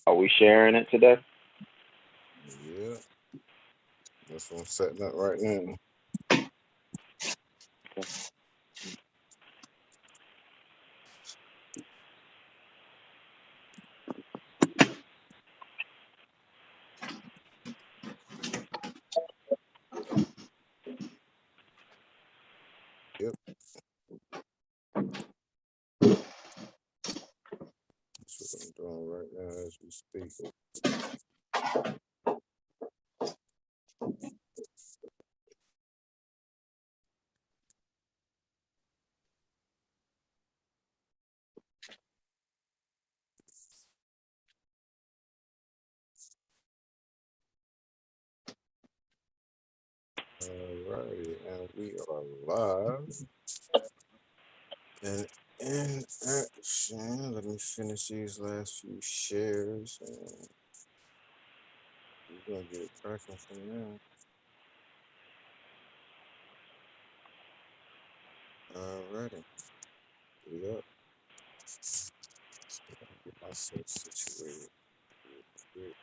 Are we sharing it today? Yeah, that's what I'm setting up right now. Yep, that's what I'm doing right now as we speak. Alrighty, and we are live and in action. Let me finish these last few shares and we're gonna get it cracking from there. Alrighty, we up. Get myself situated real quick.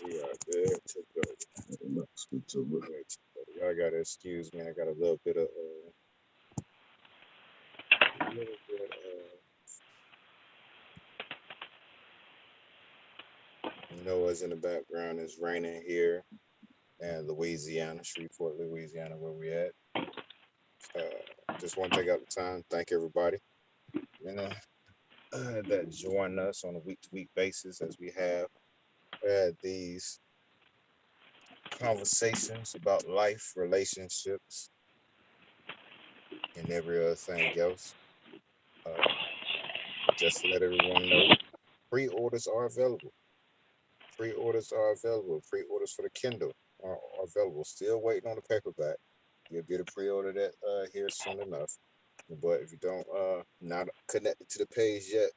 We are good to go. Good to go. Good to go. Y'all gotta excuse me. I got a little bit of noise in the background. It's raining here in Louisiana, Shreveport, Louisiana, where we at. Just want to take out the time, thank everybody, you know, that join us on a week-to-week basis as we have had these conversations about life, relationships, and every other thing else. Just to let everyone know, pre-orders are available. Pre-orders are available. Pre-orders for the Kindle are available. Still waiting on the paperback. You'll get a pre-order that here soon enough. But if you don't not connected to the page yet,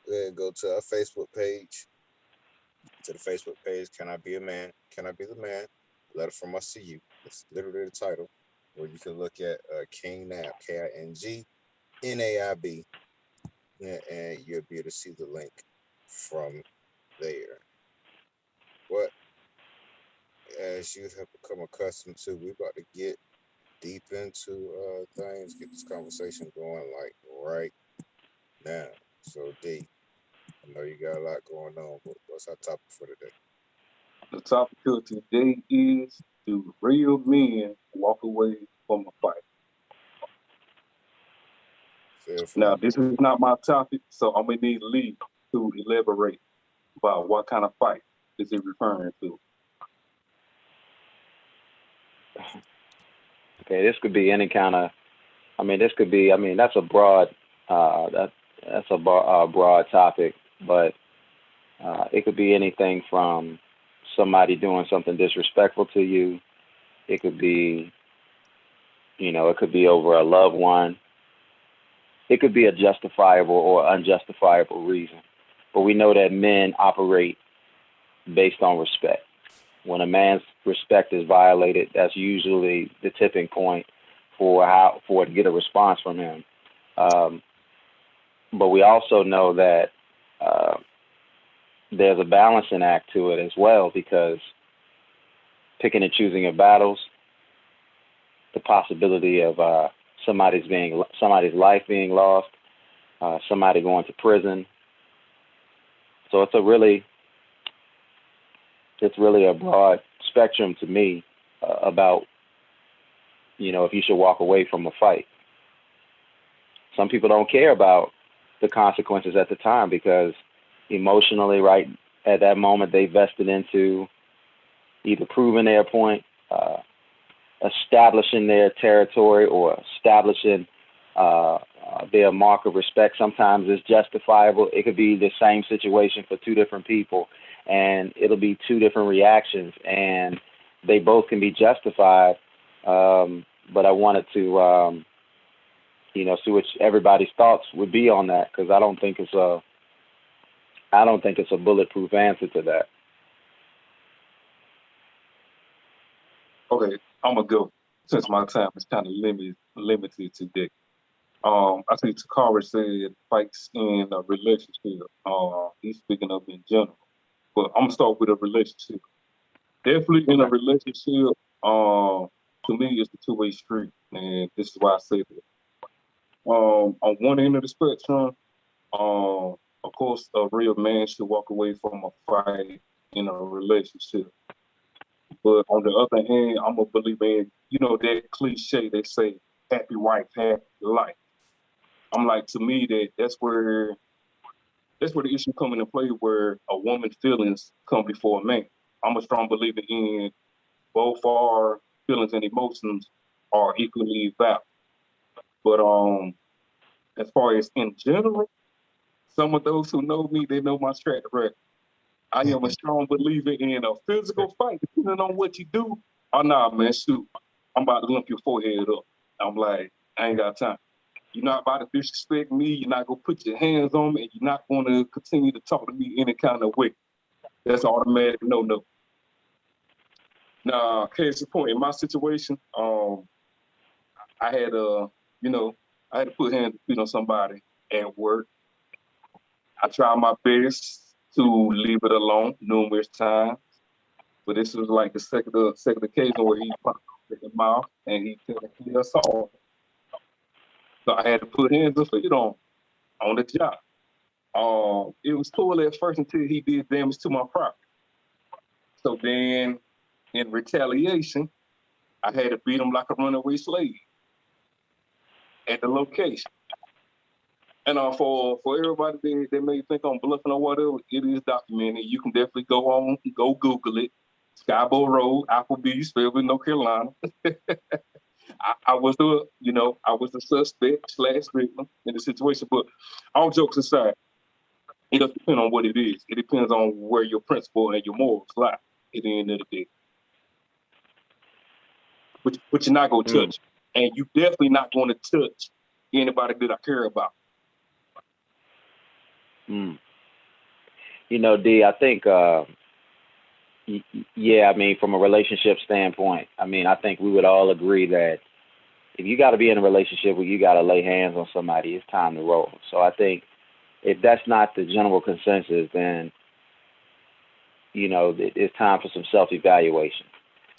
go ahead and go to our Facebook page. To the Facebook page, Can I Be a Man? Can I Be the Man? Letter from us to you. It's literally the title. Where you can look at King Nab, KINGNAIB, and you'll be able to see the link from there. But as you have become accustomed to, we're about to get deep into things, get this conversation going like right now. So D, I know you got a lot going on, but what's our topic for today? The topic of today is, do real men walk away from a fight? Now, this is not my topic, so I'm gonna need Lee to elaborate about what kind of fight is he referring to. Okay, this could be any kind of. This could be. That's a broad. That's a broad topic, but it could be anything from somebody doing something disrespectful to you. It could be, it could be over a loved one. It could be a justifiable or unjustifiable reason. But we know that men operate based on respect. When a man's respect is violated, that's usually the tipping point for it to get a response from him. But we also know that there's a balancing act to it as well, because picking and choosing your battles, the possibility of somebody's life being lost, somebody going to prison. So it's really a broad spectrum to me about, if you should walk away from a fight. Some people don't care about the consequences at the time because emotionally, right at that moment, they vested into either proving their point, establishing their territory, or establishing their mark of respect. Sometimes it's justifiable. It could be the same situation for two different people, and it'll be two different reactions, and they both can be justified. But I wanted to, see what everybody's thoughts would be on that, because I don't think it's a bulletproof answer to that. Okay, I'm gonna go since my time is kind of limited today. I think Takara said fights in a relationship. He's speaking of in general, but I'm gonna start with a relationship. Definitely in a relationship. To me, it's a two-way street, and this is why I say that. On one end of the spectrum, of course, a real man should walk away from a fight in a relationship. But on the other hand, I'm a believer in, that cliche they say, happy wife, happy life. I'm like, to me, that's where the issue come into play, where a woman's feelings come before a man. I'm a strong believer in both our feelings and emotions are equally valid. But as far as in general, some of those who know me, they know my track record. I am a strong believer in a physical fight, depending on what you do. Oh, nah, man, shoot. I'm about to lump your forehead up. I'm like, I ain't got time. You're not about to disrespect me. You're not going to put your hands on me. And you're not going to continue to talk to me any kind of way. That's automatic no. Now, case in point, in my situation, I had to put hands and feet on somebody at work. I tried my best to leave it alone numerous times, but this was like the second occasion where he popped in the mouth and he technically assaulted. So I had to put hands and feet on the job. It was cool at first until he did damage to my property. So then, in retaliation, I had to beat him like a runaway slave at the location. And for everybody that may think I'm bluffing or whatever, it is documented. You can definitely go Google it. Skybo Road, Applebee's, Fayetteville, North Carolina. I was the suspect / victim in the situation. But all jokes aside, it does depend on what it is. It depends on where your principle and your morals lie at the end of the day. But you're not going to touch. And you definitely not going to touch anybody that I care about. Mm. You know, D, I think, yeah, I mean, from a relationship standpoint, I mean, I think we would all agree that if you got to be in a relationship where you got to lay hands on somebody, it's time to roll. So I think if that's not the general consensus, then, you know, it's time for some self-evaluation.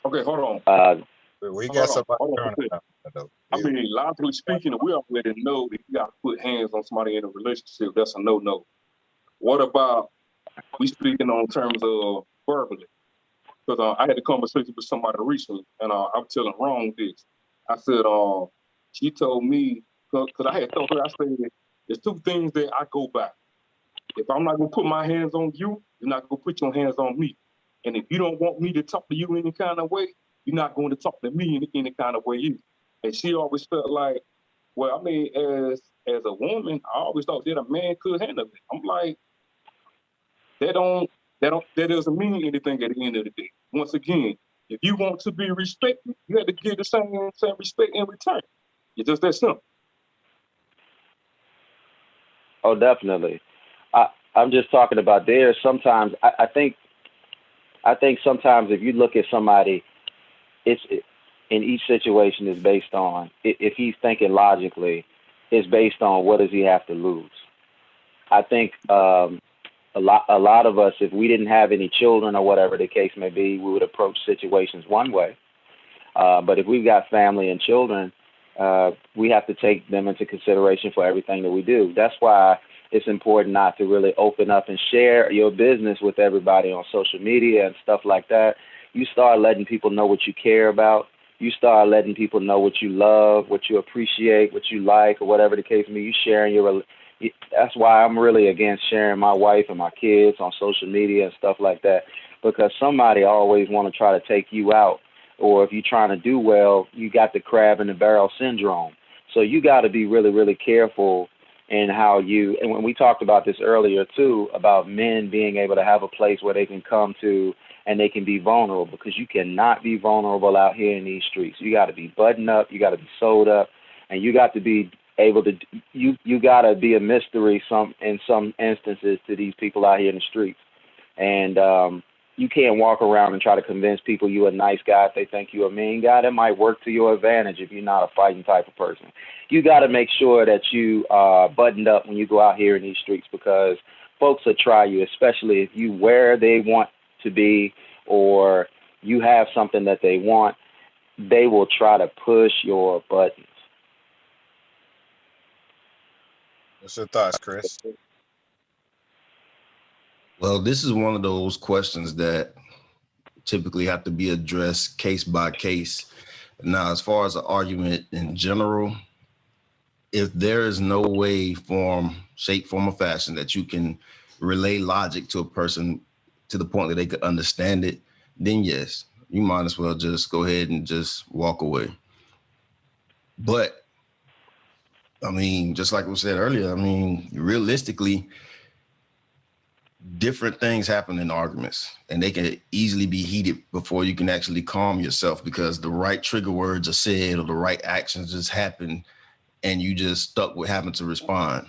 Okay, hold on. We Hold got on. somebody Hold on. turning around, though. I Yeah. mean, logically speaking, we already know that you got to put hands on somebody in a relationship. That's a no-no. What about we speaking on terms of verbally? Because I had a conversation with somebody recently, and I was telling Wrong this. I said, she told me, because I had told her, I said, there's two things that I go by. If I'm not going to put my hands on you, you're not going to put your hands on me. And if you don't want me to talk to you any kind of way, you're not going to talk to me in any kind of way either. And she always felt like, well, I mean, as a woman, I always thought that a man could handle it. I'm like, that doesn't mean anything at the end of the day. Once again, if you want to be respected, you have to give the same respect in return. It's just that simple. Oh, definitely. I'm just talking about there. Sometimes I think sometimes if you look at somebody, in each situation is based on, if he's thinking logically, it's based on what does he have to lose. I think a lot of us, if we didn't have any children or whatever the case may be, we would approach situations one way. But if we've got family and children, we have to take them into consideration for everything that we do. That's why it's important not to really open up and share your business with everybody on social media and stuff like that. You start letting people know what you care about. You start letting people know what you love, what you appreciate, what you like, or whatever the case may be. You sharing your. That's why I'm really against sharing my wife and my kids on social media and stuff like that, because somebody always want to try to take you out. Or if you're trying to do well, you got the crab in the barrel syndrome. So you got to be really, really careful in how you, and when we talked about this earlier too, about men being able to have a place where they can come to and they can be vulnerable, because you cannot be vulnerable out here in these streets. You got to be buttoned up, you got to be sold up, and you got to be able to, you got to be a mystery in some instances to these people out here in the streets. And you can't walk around and try to convince people you're a nice guy if they think you're a mean guy. That might work to your advantage if you're not a fighting type of person. You got to make sure that you are buttoned up when you go out here in these streets, because folks will try you, especially if you where they want to be or you have something that they want. They will try to push your buttons. What's your thoughts, Chris? Well, this is one of those questions that typically have to be addressed case by case. Now, as far as an argument in general, if there is no way, form, shape, form, or fashion that you can relay logic to a person to the point that they could understand it, then yes, you might as well just go ahead and just walk away. But I mean, just like we said earlier, I mean, realistically, different things happen in arguments, and they can easily be heated before you can actually calm yourself, because the right trigger words are said or the right actions just happen, and you just stuck with having to respond.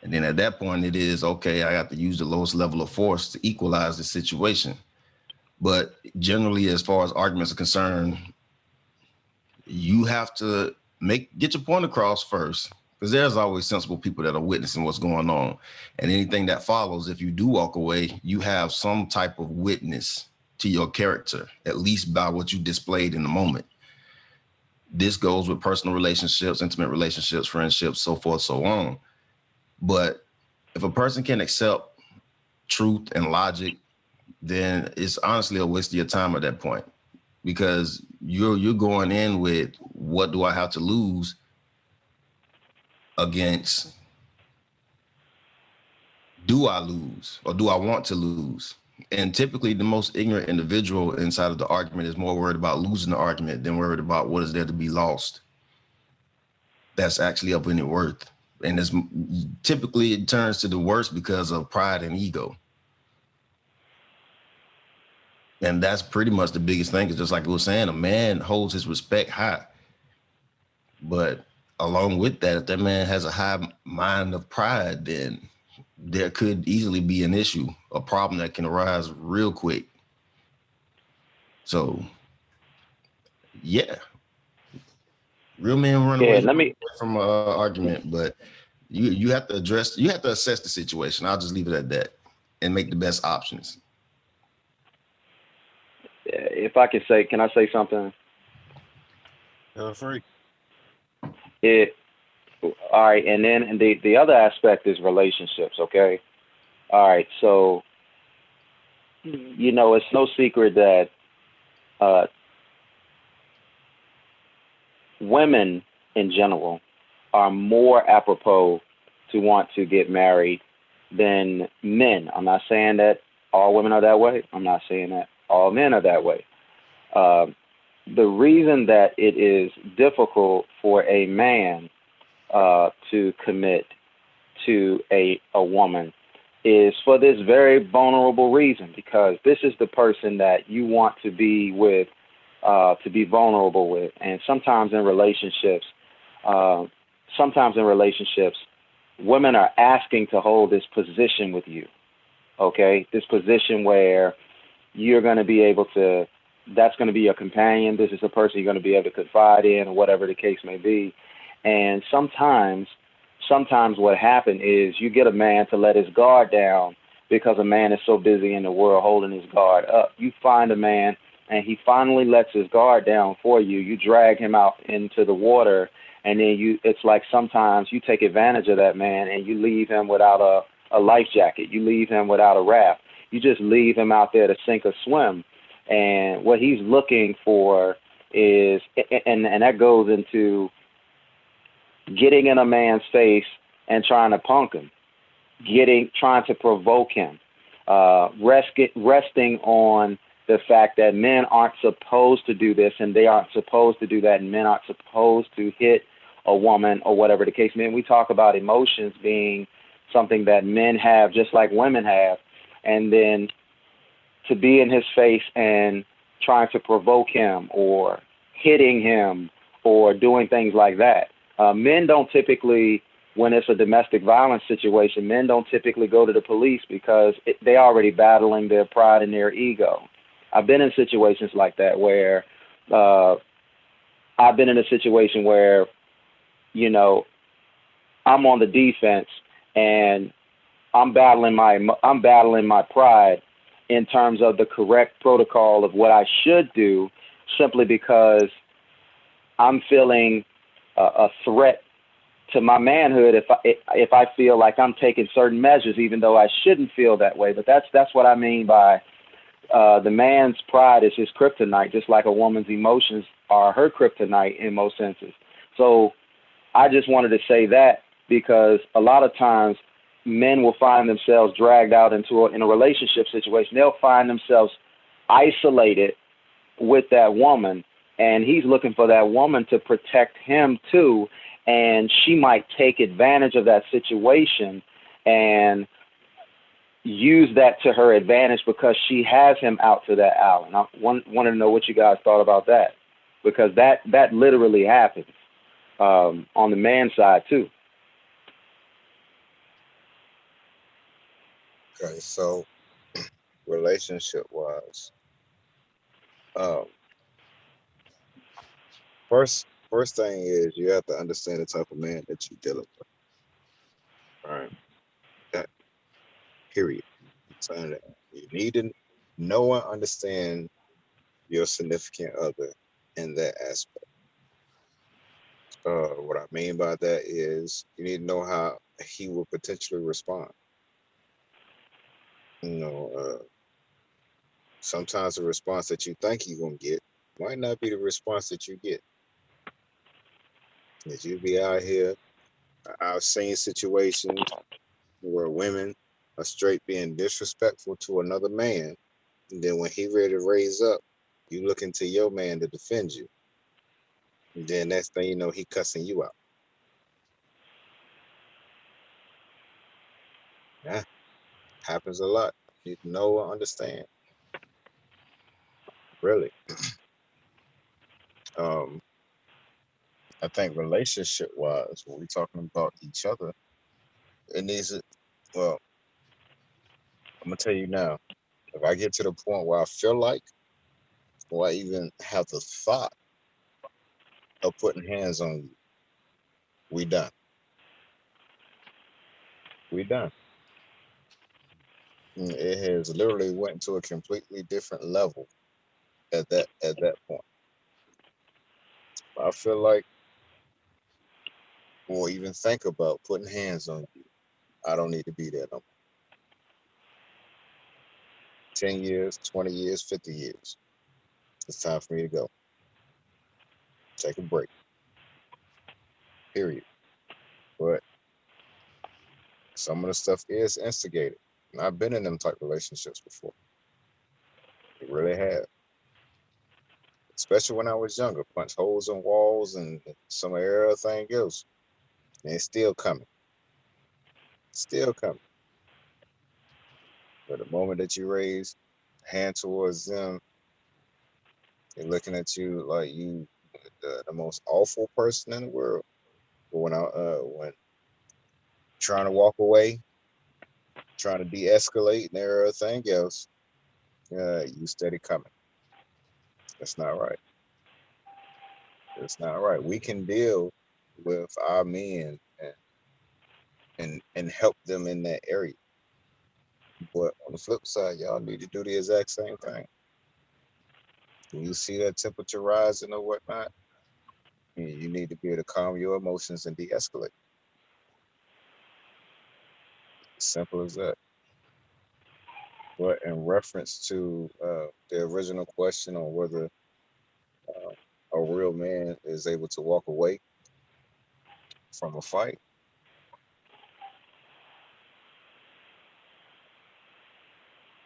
And then at that point, it is, okay, I have to use the lowest level of force to equalize the situation. But generally, as far as arguments are concerned, you have to get your point across first, because there's always sensible people that are witnessing what's going on. And anything that follows, if you do walk away, you have some type of witness to your character, at least by what you displayed in the moment. This goes with personal relationships, intimate relationships, friendships, so forth, so on. But if a person can accept truth and logic, then it's honestly a waste of your time at that point, because you're going in with, what do I have to lose against, do I lose or do I want to lose? And typically the most ignorant individual inside of the argument is more worried about losing the argument than worried about what is there to be lost that's actually of any worth. And it's typically, it turns to the worst because of pride and ego. And that's pretty much the biggest thing. Is just like we were saying, a man holds his respect high. But along with that, if that man has a high mind of pride, then there could easily be an issue, a problem that can arise real quick. So, yeah, real men run Yeah, away let me. from an argument, but you have to assess the situation. I'll just leave it at that and make the best options. If I can I say something? Feel free. It all right, and then the other aspect is relationships. Okay, all right. So it's no secret that uh, women in general are more apropos to want to get married than men. I'm not saying that all women are that way. I'm not saying that all men are that way. Um, the reason that it is difficult for a man to commit to a woman is for this very vulnerable reason, because this is the person that you want to be vulnerable with. And uh, sometimes in relationships, women are asking to hold this position with you. Okay, this position where you're going to be able to. That's going to be your companion. This is a person you're going to be able to confide in, or whatever the case may be. And sometimes what happens is you get a man to let his guard down because a man is so busy in the world holding his guard up. You find a man and he finally lets his guard down for you. You drag him out into the water, and then it's like sometimes you take advantage of that man and you leave him without a life jacket. You leave him without a raft. You just leave him out there to sink or swim. And what he's looking for is, and that goes into getting in a man's face and trying to punk him, trying to provoke him, resting on the fact that men aren't supposed to do this and they aren't supposed to do that, and men aren't supposed to hit a woman or whatever the case may be. We talk about emotions being something that men have just like women have, and then to be in his face and trying to provoke him or hitting him or doing things like that. Men don't typically, when it's a domestic violence situation, men don't typically go to the police because they're already battling their pride and their ego. I've been in situations like that where I've been in a situation where, I'm on the defense and I'm battling my pride in terms of the correct protocol of what I should do, simply because I'm feeling a threat to my manhood if I feel like I'm taking certain measures, even though I shouldn't feel that way. But that's what I mean by the man's pride is his kryptonite, just like a woman's emotions are her kryptonite in most senses. So I just wanted to say that because a lot of times men will find themselves dragged out in a relationship situation. They'll find themselves isolated with that woman, and he's looking for that woman to protect him too, and she might take advantage of that situation and use that to her advantage because she has him out to that island. I wanted to know what you guys thought about that, because that literally happens on the man side too. Okay, so relationship wise, um, first thing is you have to understand the type of man that you're dealing with. All right, that period. So you need to know and understand your significant other in that aspect. What I mean by that is you need to know how he will potentially respond. You know, sometimes the response that you think you're gonna get might not be the response that you get. That you be out here, I've seen situations where women are straight being disrespectful to another man, and then when he ready to raise up, you looking to your man to defend you. And then next thing you know, he cussing you out. Yeah, happens a lot. You need to know and understand. Really. Um, I think relationship wise, when we're talking about each other, it needs it. Well, I'm gonna tell you now. If I get to the point where I feel like, or I even have the thought of putting hands on you, we done. We done. It has literally went to a completely different level at that point. I feel like, or even think about putting hands on you, I don't need to be there no more. 10 years, 20 years, 50 years. It's time for me to go. Take a break. Period. But some of the stuff is instigated. And I've been in them type relationships before. It really have. Especially when I was younger. Punch holes in walls and some of everything else. And it's still coming. Still coming. But the moment that you raise a hand towards them, they're looking at you like you the most awful person in the world. But when trying to walk away, trying to de-escalate and everything else, you steady coming. That's not right. That's not right. We can deal with our men and help them in that area. But on the flip side, y'all need to do the exact same thing. When you see that temperature rising or whatnot, you need to be able to calm your emotions and de-escalate. Simple as that. But in reference to the original question on whether a real man is able to walk away from a fight,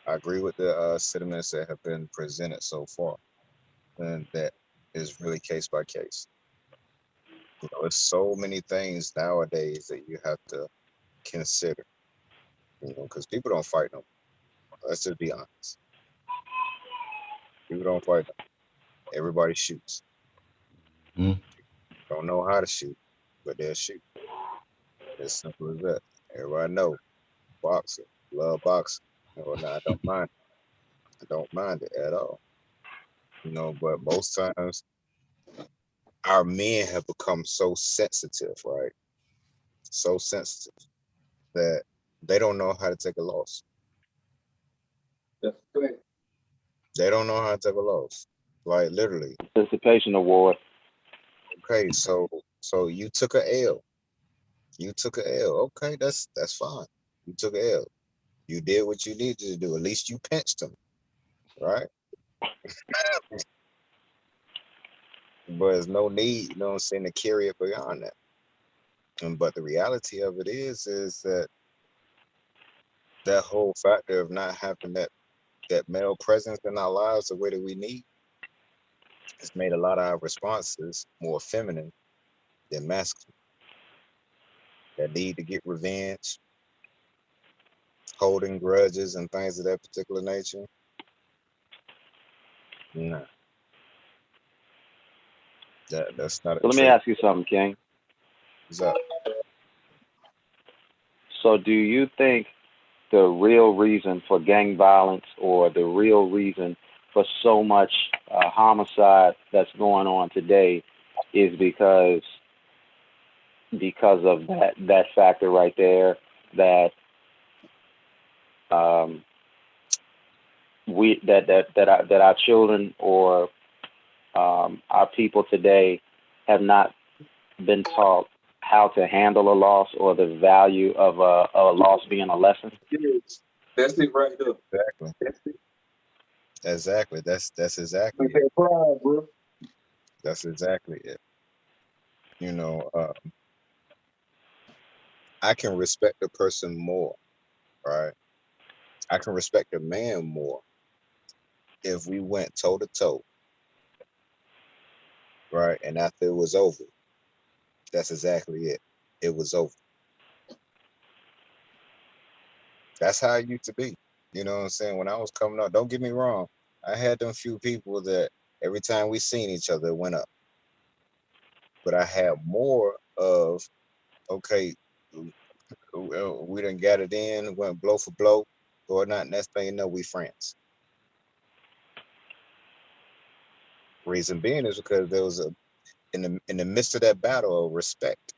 I agree with the sentiments that have been presented so far, and that is really case by case. There's so many things nowadays that you have to consider. Because people don't fight no more. Let's just be honest. People don't fight no more. Everybody shoots. Mm. Don't know how to shoot, but they'll shoot. As simple as that. Everybody know boxing, love boxing. No, I don't mind. I don't mind it at all. But most times our men have become so sensitive, right? So sensitive that they don't know how to take a loss. That's correct. They don't know how to take a loss. Like literally. Participation award. Okay, so you took a L. You took a L. Okay, that's fine. You took a L. You did what you needed to do. At least you pinched them, right? But there's no need, you know what I'm saying, to carry it beyond that. But the reality of it is that whole factor of not having that male presence in our lives the way that we need has made a lot of our responses more feminine than masculine. That need to get revenge, holding grudges and things of that particular nature. Nah, that's not a So let me trait. ask you something, King. What's up? So do you think the real reason for gang violence or the real reason for so much homicide that's going on today is because of that factor right there, that um, that our children or our people today have not been taught how to handle a loss or the value of a loss being a lesson? Yes. That's it right there. Exactly. That's it. Exactly. That's exactly Like it. that pride, bro. That's exactly it. You know, I can respect a person more, right? I can respect a man more if we went toe to toe, right? And after it was over, that's exactly it. It was over. That's how it used to be. You know what I'm saying? When I was coming up, don't get me wrong, I had them few people that every time we seen each other, it went up. but I had more of, okay, we done got it in, went blow for blow, or not. Next thing you know, we friends. Reason being is because there was in the midst of that battle, a respect.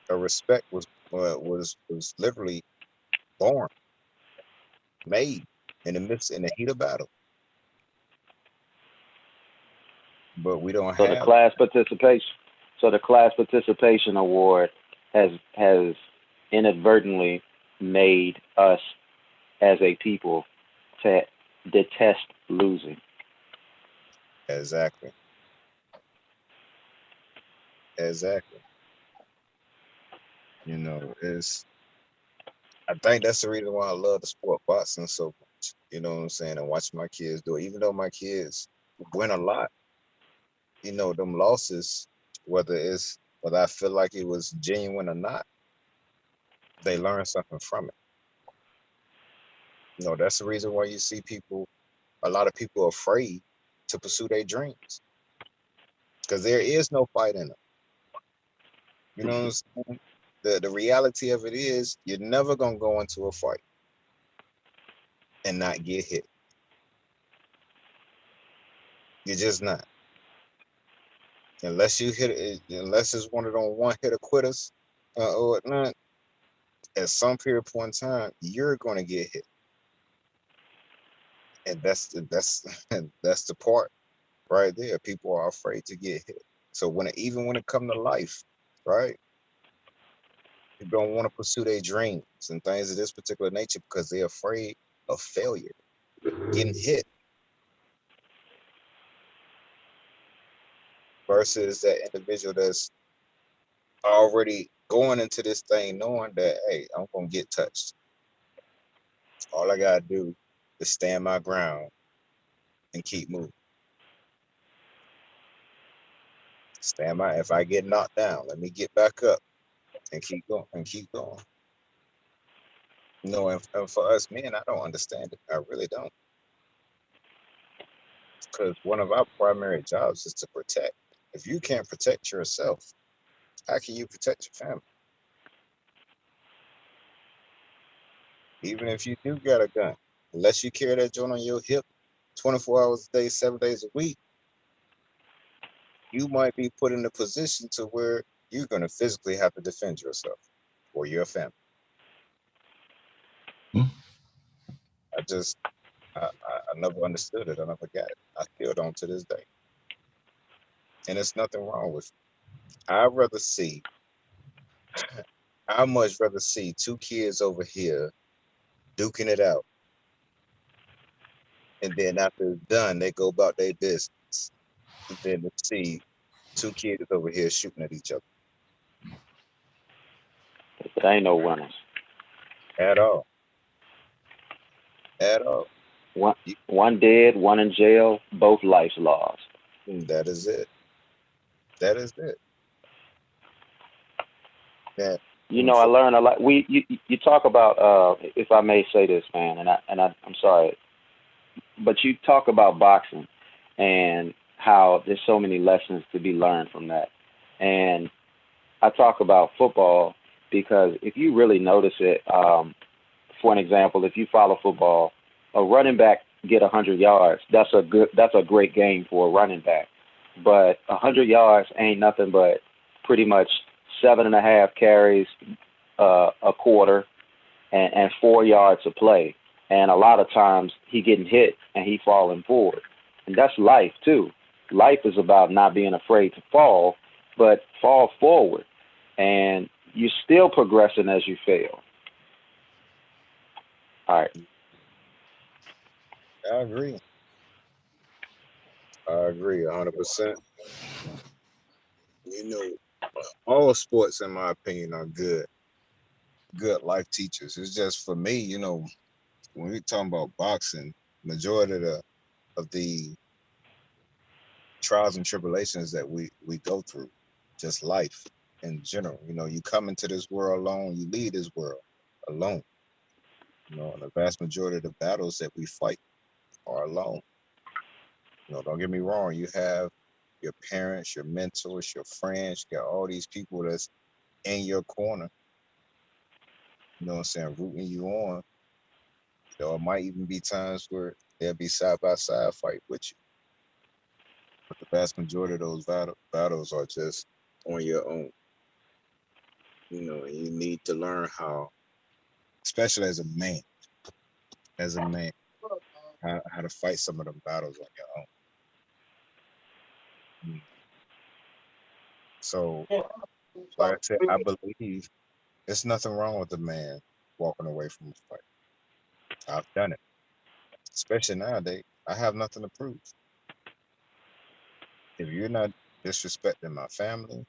A respect was literally born, made in the heat of battle. But we don't So the have class participation, so the class participation award has inadvertently made us as a people to detest losing. exactly, exactly. You know, it's I think that's the reason why I love the sport boxing so much. You know what I'm saying? And watching my kids do it, even though my kids win a lot, you know, them losses, whether I feel like it was genuine or not, they learn something from it. You know, that's the reason why you see a lot of people are afraid to pursue their dreams because there is no fight in them. You know what I'm saying? The reality of it is you're never gonna go into a fight and not get hit. You're just not. Unless you hit it, unless it's one of them one hitter quitters or whatnot, at some period point in time, you're gonna get hit. And that's that's the part right there. People are afraid to get hit. So even when it comes to life, right? People don't want to pursue their dreams and things of this particular nature because they're afraid of failure, getting hit, versus that individual that's already going into this thing knowing that, hey, I'm gonna get touched. All I gotta do is stand my ground and keep moving. If I get knocked down, let me get back up and keep going and keep going. No, and for us men, I don't understand it. I really don't. Because one of our primary jobs is to protect. If you can't protect yourself, how can you protect your family? Even if you do got a gun, unless you carry that joint on your hip 24 hours a day, 7 days a week, you might be put in a position to where you're going to physically have to defend yourself or your family. Hmm. I just, I never understood it. I never got it. I still don't to this day. And there's nothing wrong with it. I'd much rather see two kids over here duking it out. And then after it's done, they go about their business. And then to see two kids over here shooting at each other But there ain't no winners. at all. At all. One You, one dead, one in jail, both lives lost. that is it. That is it. That You know, I for learned a lot. You talk about if I may say this, man, I'm sorry, but you talk about boxing and how there's so many lessons to be learned from that. And I talk about football because if you really notice it, for an example, if you follow football, a running back get 100 yards. That's a great game for a running back. But 100 yards ain't nothing but pretty much 7.5 carries, a quarter, and 4 yards of play. And a lot of times he getting hit and he falling forward. And that's life too. Life is about not being afraid to fall, but fall forward. And you're still progressing as you fail. All right. I agree. I agree 100%. You know, all sports, in my opinion, are good life teachers. It's just for me, you know, when we talking about boxing, majority of the trials and tribulations that we go through, just life in general. You know, you come into this world alone, you leave this world alone. You know, and the vast majority of the battles that we fight are alone. You know, don't get me wrong, you have your parents, your mentors, your friends. You got all these people that's in your corner, you know what I'm saying, rooting you on. You know, it might even be times where they'll be side by side fight with you. But the vast majority of those battles are just on your own. You know, and you need to learn how, especially as a man, how to fight some of them battles on your own. So, like I said, I believe there's nothing wrong with a man walking away from a fight. I've done it, especially nowadays. I have nothing to prove. If you're not disrespecting my family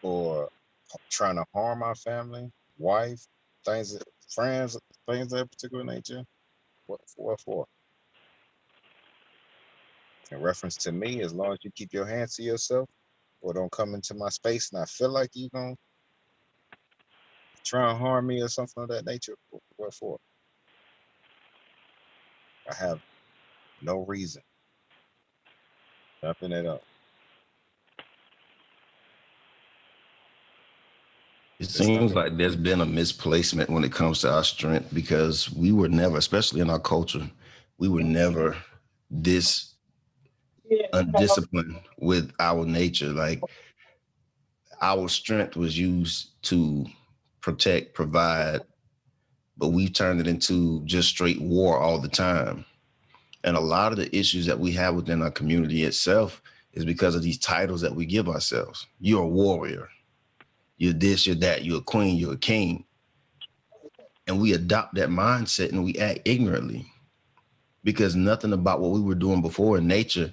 or trying to harm my family, wife, friends, things of that particular nature, what for? In reference to me, as long as you keep your hands to yourself or don't come into my space and I feel like you're going to try and harm me or something of that nature, what for? I have no reason, nothing at all. It There's seems nothing. like there's been a misplacement when it comes to our strength because we were never, especially in our culture, we were never this undisciplined with our nature. Like our strength was used to protect, provide, but we've turned it into just straight war all the time. And a lot of the issues that we have within our community itself is because of these titles that we give ourselves. You're a warrior. You're this, you're that, you're a queen, you're a king. And we adopt that mindset and we act ignorantly because nothing about what we were doing before in nature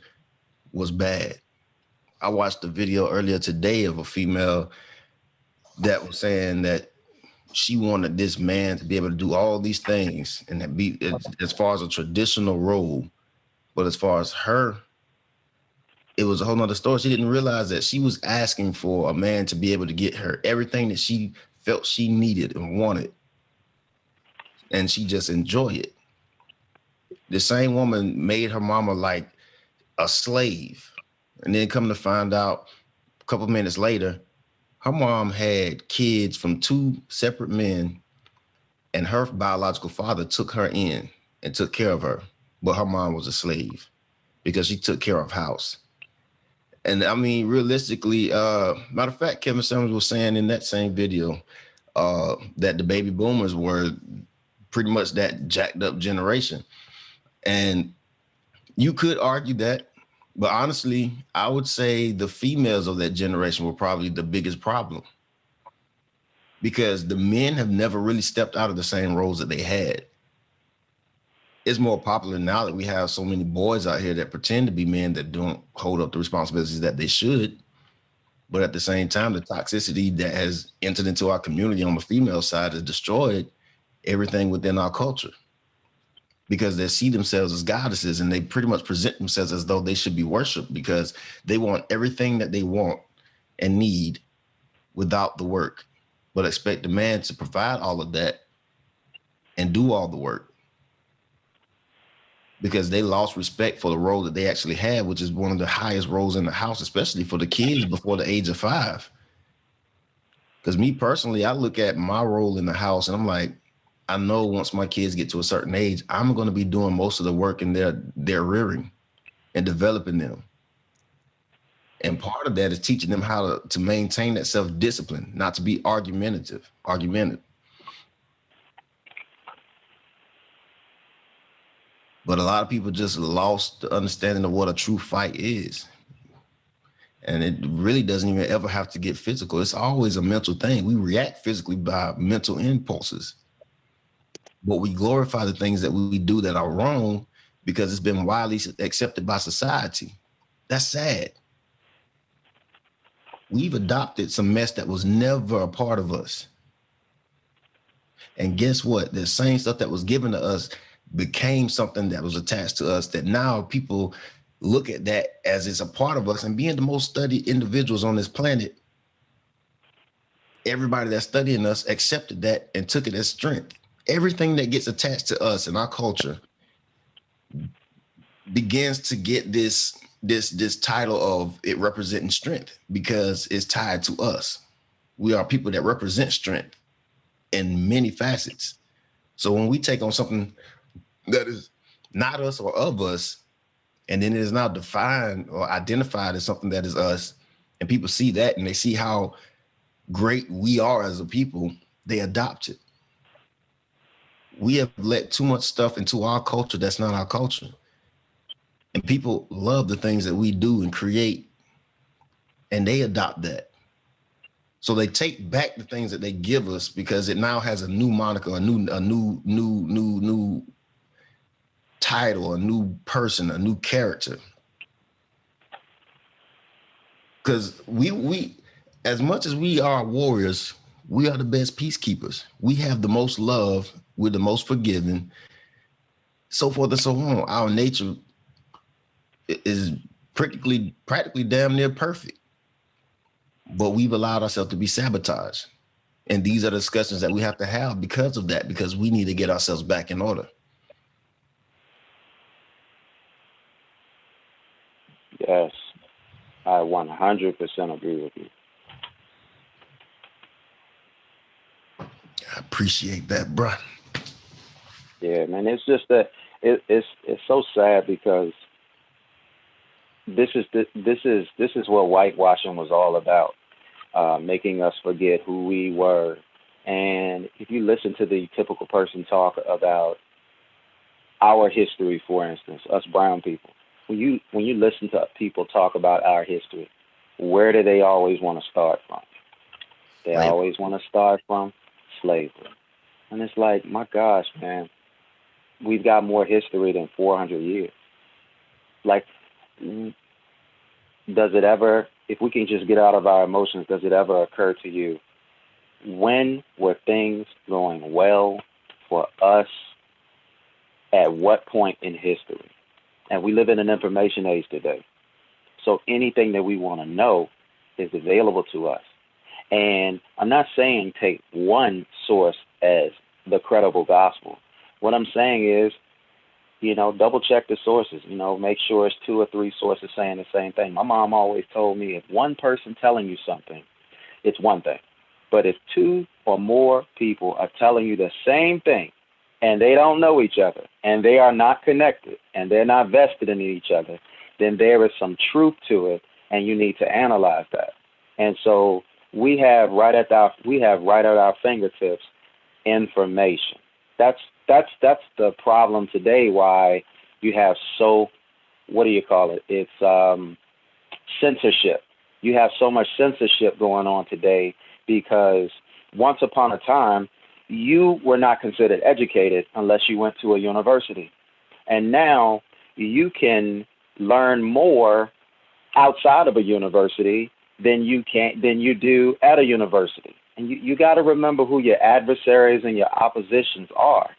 was bad. I watched a video earlier today of a female that was saying that she wanted this man to be able to do all these things and be as far as a traditional role. But as far as her, it was a whole nother story. She didn't realize that she was asking for a man to be able to get her everything that she felt she needed and wanted. And she just enjoyed it. The same woman made her mama like a slave. And then come to find out a couple minutes later, her mom had kids from two separate men, and her biological father took her in and took care of her. But her mom was a slave because she took care of house. And I mean, realistically, matter of fact, Kevin Summers was saying in that same video that the baby boomers were pretty much that jacked up generation. And you could argue that, but honestly, I would say the females of that generation were probably the biggest problem because the men have never really stepped out of the same roles that they had. It's more popular now that we have so many boys out here that pretend to be men that don't hold up the responsibilities that they should. But at the same time, the toxicity that has entered into our community on the female side has destroyed everything within our culture because they see themselves as goddesses and they pretty much present themselves as though they should be worshiped because they want everything that they want and need without the work, but expect the man to provide all of that and do all the work because they lost respect for the role that they actually had, which is one of the highest roles in the house, especially for the kids before the age of 5. Because me personally, I look at my role in the house and I'm like, I know once my kids get to a certain age, I'm going to be doing most of the work in their rearing and developing them. And part of that is teaching them how to maintain that self-discipline, not to be argumentative. But a lot of people just lost the understanding of what a true fight is. And it really doesn't even ever have to get physical. It's always a mental thing. We react physically by mental impulses. But we glorify the things that we do that are wrong because it's been widely accepted by society. That's sad. We've adopted some mess that was never a part of us. And guess what? The same stuff that was given to us became something that was attached to us that now people look at that as it's a part of us. And being the most studied individuals on this planet, everybody that's studying us accepted that and took it as strength. Everything that gets attached to us in our culture begins to get this this title of it representing strength because it's tied to us. We are people that represent strength in many facets. So when we take on something that is not us or of us, and then it is now defined or identified as something that is us, and people see that and they see how great we are as a people, they adopt it. We have let too much stuff into our culture that's not our culture. And people love the things that we do and create, and they adopt that. So they take back the things that they give us because it now has a new moniker, a new title, a new person, a new character. Because we, as much as we are warriors, we are the best peacekeepers. We have the most love. We're the most forgiving, so forth and so on. Our nature is practically damn near perfect, but we've allowed ourselves to be sabotaged. And these are discussions that we have to have because of that, because we need to get ourselves back in order. Yes, I 100% agree with you. I appreciate that, bro. Yeah, man, it's just that it's so sad because this is what whitewashing was all about, making us forget who we were. And if you listen to the typical person talk about our history, for instance, us brown people, when you listen to people talk about our history, where do they always want to start from? They Slavery. always want to start from slavery. And it's like, my gosh, man, we've got more history than 400 years. Like, does it ever, if we can just get out of our emotions, does it ever occur to you, when were things going well for us? At what point in history? And we live in an information age today. So anything that we want to know is available to us. And I'm not saying take one source as the credible gospel. What I'm saying is, double check the sources, make sure it's 2 or 3 sources saying the same thing. My mom always told me if one person telling you something, it's one thing. But if 2 or more people are telling you the same thing and they don't know each other and they are not connected and they're not vested in each other, then there is some truth to it and you need to analyze that. And so we have right at our fingertips information. That's the problem today. Why you have what do you call it? It's censorship. You have so much censorship going on today because once upon a time you were not considered educated unless you went to a university, and now you can learn more outside of a university than you do at a university. And you got to remember who your adversaries and your oppositions are.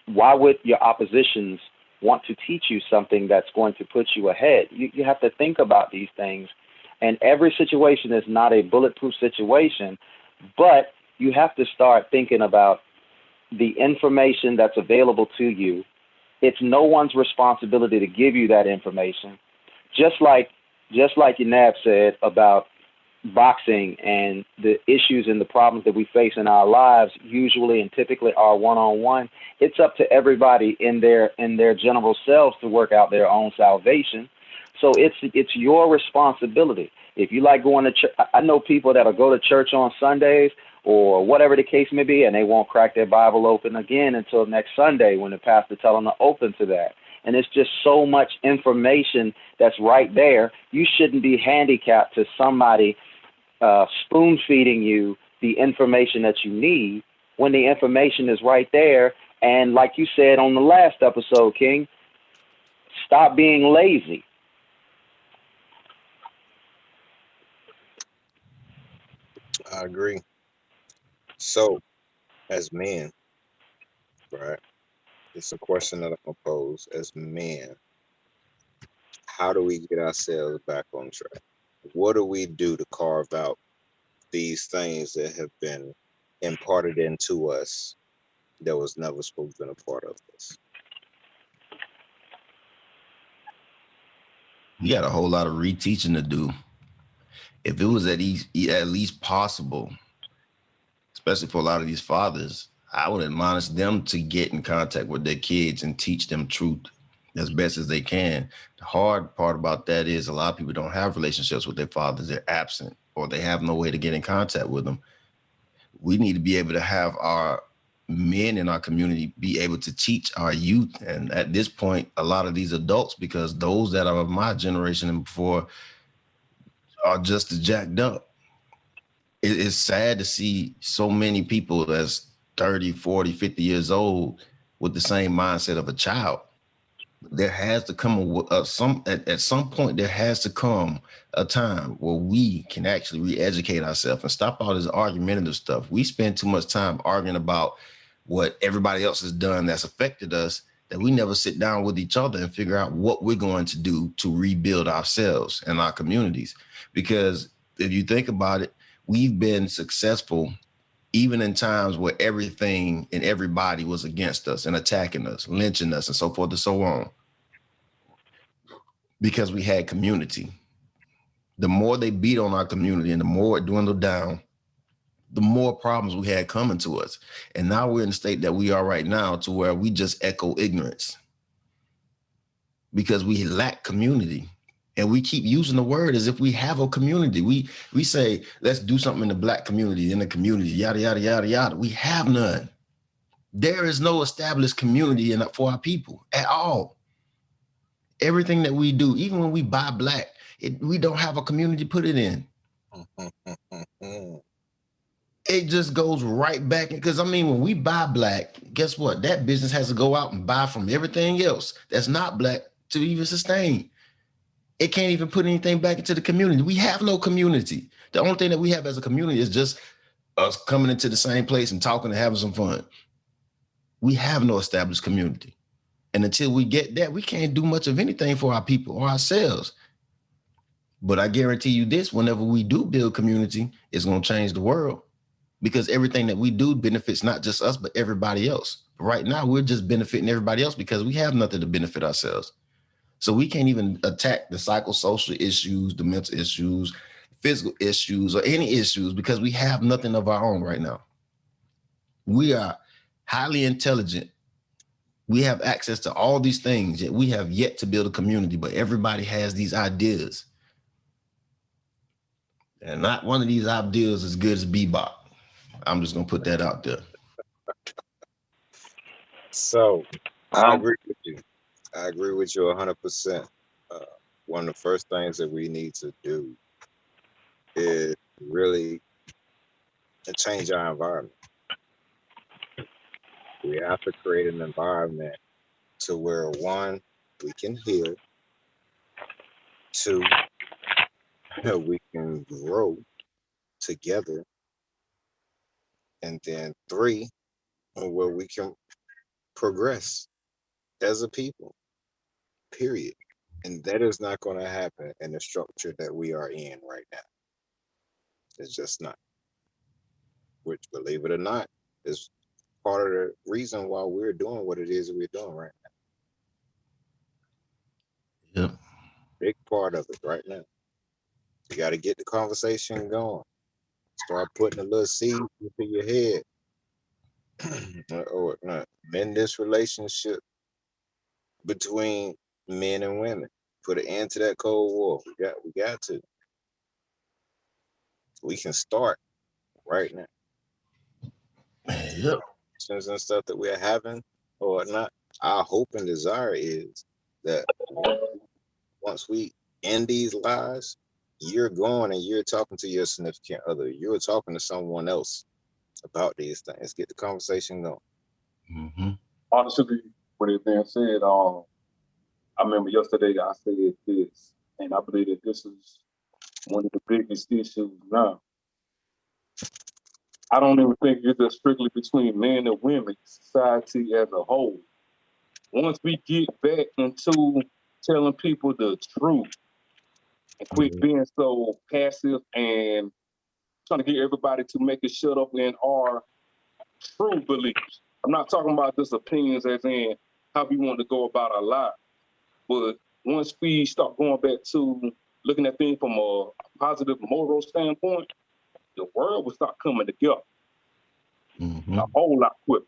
Why would your oppositions want to teach you something that's going to put you ahead? You have to think about these things. And every situation is not a bulletproof situation, but you have to start thinking about the information that's available to you. It's no one's responsibility to give you that information. Just like Yanab said about boxing and the issues and the problems that we face in our lives usually and typically are one-on-one, it's up to everybody in their general selves to work out their own salvation. So it's your responsibility. If you like going to church, I know people that'll go to church on Sundays or whatever the case may be, and they won't crack their Bible open again until next Sunday when the pastor tell them to open to that. And it's just so much information that's right there. You shouldn't be handicapped to somebody spoon feeding you the information that you need when the information is right there. And like you said on the last episode, King, stop being lazy. I agree. So, as men, right? It's a question that I'm gonna pose. As men, how do we get ourselves back on track? What do we do to carve out these things that have been imparted into us that was never supposed to be a part of us? We got a whole lot of reteaching to do. If it was at least possible, especially for a lot of these fathers, I would admonish them to get in contact with their kids and teach them truth as best as they can. The hard part about that is a lot of people don't have relationships with their fathers. They're absent or they have no way to get in contact with them. We need to be able to have our men in our community be able to teach our youth. And at this point, a lot of these adults, because those that are of my generation and before are just as jacked up. It's sad to see so many people that's 30, 40, 50 years old with the same mindset of a child. There has to come at some point, there has to come a time where we can actually re-educate ourselves and stop all this argumentative stuff. We spend too much time arguing about what everybody else has done that's affected us, that we never sit down with each other and figure out what we're going to do to rebuild ourselves and our communities. Because if you think about it, we've been successful even in times where everything and everybody was against us and attacking us, lynching us, and so forth and so on, because we had community. The more they beat on our community and the more it dwindled down, the more problems we had coming to us. And now we're in the state that we are right now, to where we just echo ignorance because we lack community. And we keep using the word as if we have a community. We say, let's do something in the Black community, yada, yada, yada, yada. We have none. There is no established community for our people at all. Everything that we do, even when we buy Black, we don't have a community to put it in. It just goes right back. Because, I mean, when we buy Black, guess what? That business has to go out and buy from everything else that's not Black to even sustain. It can't even put anything back into the community. We have no community. The only thing that we have as a community is just us coming into the same place and talking and having some fun. We have no established community. And until we get that, we can't do much of anything for our people or ourselves. But I guarantee you this, whenever we do build community, it's going to change the world, because everything that we do benefits not just us, but everybody else. Right now, we're just benefiting everybody else because we have nothing to benefit ourselves. So we can't even attack the psychosocial issues, the mental issues, physical issues, or any issues, because we have nothing of our own right now. We are highly intelligent. We have access to all these things, yet we have yet to build a community, but everybody has these ideas. And not one of these ideas is as good as Bebop. I'm just going to put that out there. So I agree with you. I agree with you 100%. One of the first things that we need to do is really change our environment. We have to create an environment to where, one, we can heal, two, we can grow together, and then three, where we can progress as a people, period. And that is not going to happen in the structure that we are in right now. It's just not. Which, believe it or not, is part of the reason why we're doing what it is that we're doing right now. Yep. Big part of it right now. You got to get the conversation going. Start putting a little seed into your head. Or mend this relationship between men and women. Put an end to that Cold War. We got to. We can start right now. Yep. And stuff that we're having or whatnot. Our hope and desire is that once we end these lies, you're going and you're talking to your significant other. You're talking to someone else about these things. Get the conversation going. Mm-hmm. Honestly, what is being said, I remember yesterday I said this, and I believe that this is one of the biggest issues now. I don't even think it's just strictly between men and women, society as a whole. Once we get back into telling people the truth and quit being so passive and trying to get everybody to make it shut up in our true beliefs. I'm not talking about just opinions as in how we want to go about our lives, but once we start going back to looking at things from a positive moral standpoint, the world will start coming together a whole lot quicker.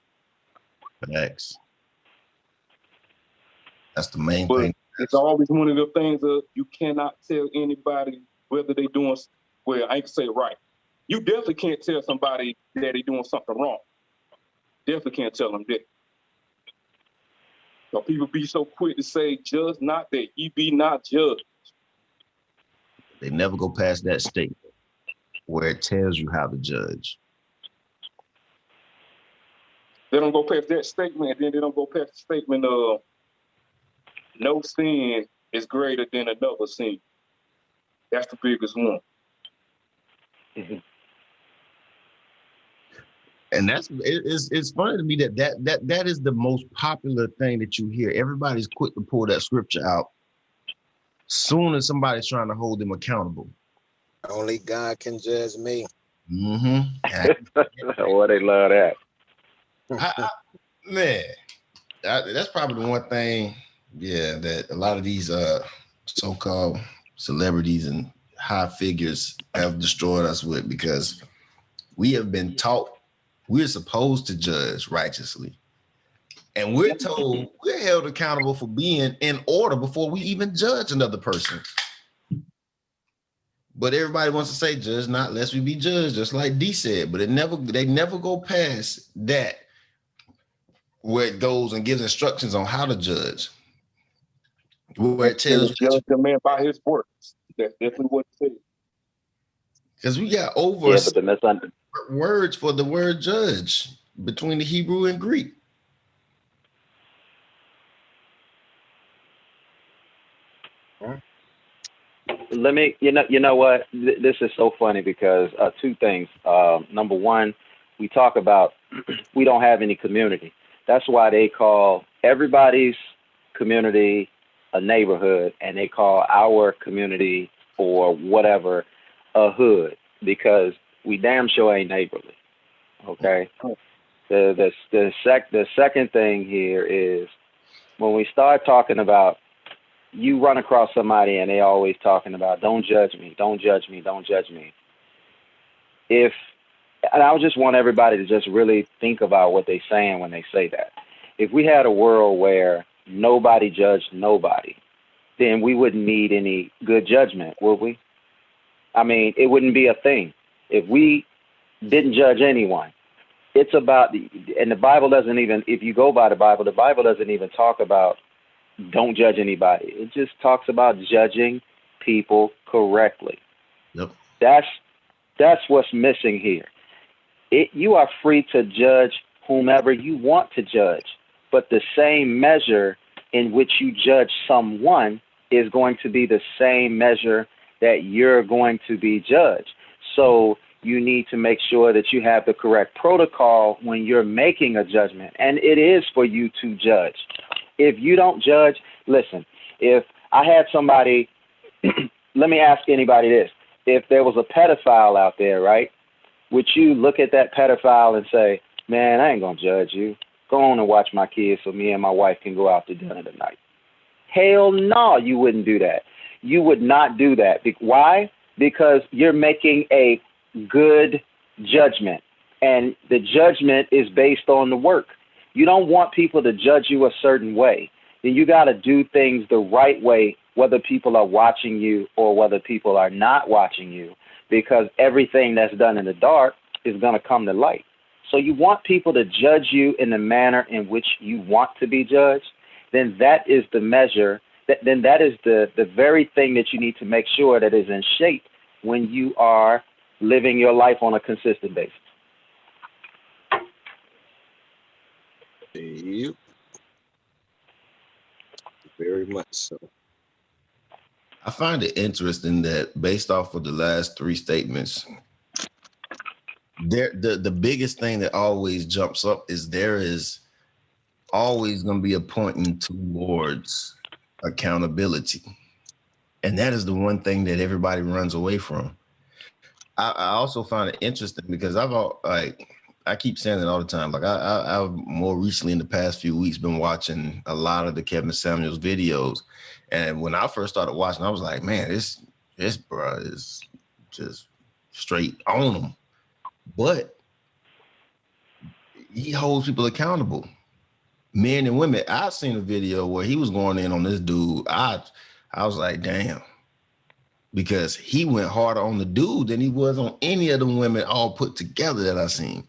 Facts. That's the main But thing. it's always one of the things that you cannot tell anybody whether they're doing, well, I ain't gonna say right. You definitely can't tell somebody that they're doing something wrong. Definitely can't tell them that. So people be so quick to say, judge not that ye be not judged. They never go past that statement where it tells you how to judge. They don't go past that statement, and then they don't go past the statement of no sin is greater than another sin. That's the biggest one. Mm-hmm. And it's funny to me that is the most popular thing that you hear. Everybody's quick to pull that scripture out soon as somebody's trying to hold them accountable. Only God can judge me. Well, they love that. Man, that's probably the one thing, that a lot of these so-called celebrities and high figures have destroyed us with, because we have been taught we're supposed to judge righteously. And we're told we're held accountable for being in order before we even judge another person. But everybody wants to say, judge not lest we be judged, just like D said. But they never go past that, where it goes and gives instructions on how to judge. Where it tells you, judge the man by his works. That's definitely what it says. because we got over words for the word judge between the Hebrew and Greek. Let me, you know what? This is so funny because two things. Number one, we talk about we don't have any community. That's why they call everybody's community a neighborhood, and they call our community or whatever a hood, because we damn sure ain't neighborly. Okay. The second thing here is when we start talking about, you run across somebody and they always talking about, don't judge me, don't judge me, don't judge me. And I just want everybody to just really think about what they're saying when they say that. If we had a world where nobody judged nobody, then we wouldn't need any good judgment, would we? I mean, it wouldn't be a thing. If we didn't judge anyone, it's about, and the Bible doesn't even, if you go by the Bible doesn't even talk about don't judge anybody. It just talks about judging people correctly. Yep. That's what's missing here. You are free to judge whomever you want to judge, but the same measure in which you judge someone is going to be the same measure that you're going to be judged. So you need to make sure that you have the correct protocol when you're making a judgment, and it is for you to judge. If you don't judge, listen, if I had somebody, let me ask anybody this. If there was a pedophile out there, right, would you look at that pedophile and say, man, I ain't going to judge you. Go on and watch my kids so me and my wife can go out to dinner tonight? Hell no, you wouldn't do that. You would not do that. Why? Because you're making a good judgment, and the judgment is based on the work. You don't want people to judge you a certain way. Then you got to do things the right way, whether people are watching you or whether people are not watching you, because everything that's done in the dark is going to come to light. So you want people to judge you in the manner in which you want to be judged, then that is the measure, then that is the very thing that you need to make sure that is in shape when you are living your life on a consistent basis. Yep. Very much so. I find it interesting that based off of the last three statements, the biggest thing that always jumps up is there is always going to be a pointing towards accountability. And that is the one thing that everybody runs away from. I also find it interesting because I keep saying it all the time. Like I've more recently in the past few weeks been watching a lot of the Kevin Samuels videos, And when I first started watching, I was like, man, this bro is just straight on them. But he holds people accountable, men and women. I've seen a video where he was going in on this dude. I was like, damn, because he went harder on the dude than he was on any of them women all put together that I seen.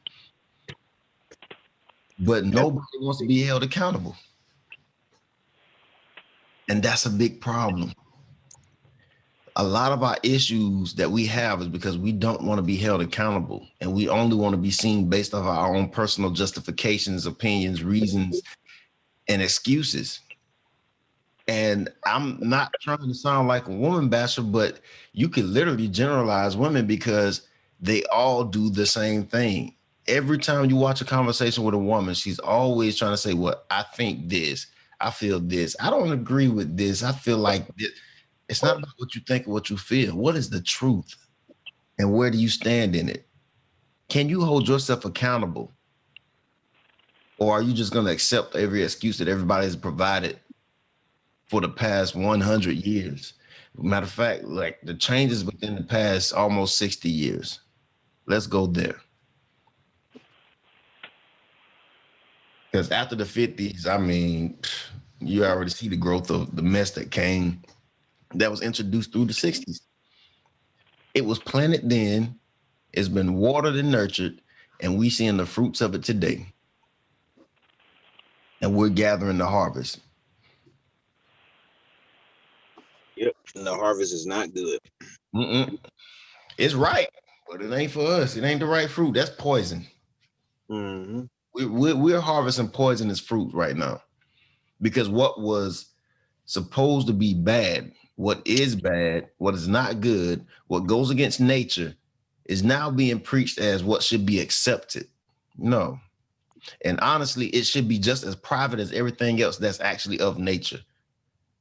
But nobody wants to be held accountable. And that's a big problem. A lot of our issues that we have is because we don't want to be held accountable, and we only want to be seen based off our own personal justifications, opinions, reasons, and excuses. And I'm not trying to sound like a woman basher, but you can literally generalize women because they all do the same thing. Every time you watch a conversation with a woman, she's always trying to say, well, I think this, I feel this, I don't agree with this, I feel like this. It's not about what you think or what you feel. What is the truth? And where do you stand in it? Can you hold yourself accountable? Or are you just going to accept every excuse that everybody has provided for the past 100 years? Matter of fact, like the changes within the past almost 60 years. Let's go there. Because after the 50s, I mean, you already see the growth of the mess that came, that was introduced through the 60s. It was planted then, it's been watered and nurtured, and we seeing the fruits of it today. And we're gathering the harvest. Yep, and the harvest is not good. It's right, but it ain't for us. It ain't the right fruit. That's poison. Mm-hmm. We're harvesting poisonous fruit right now, because what was supposed to be bad, what is bad, what is not good, what goes against nature, is now being preached as what should be accepted. No. And honestly, it should be just as private as everything else that's actually of nature.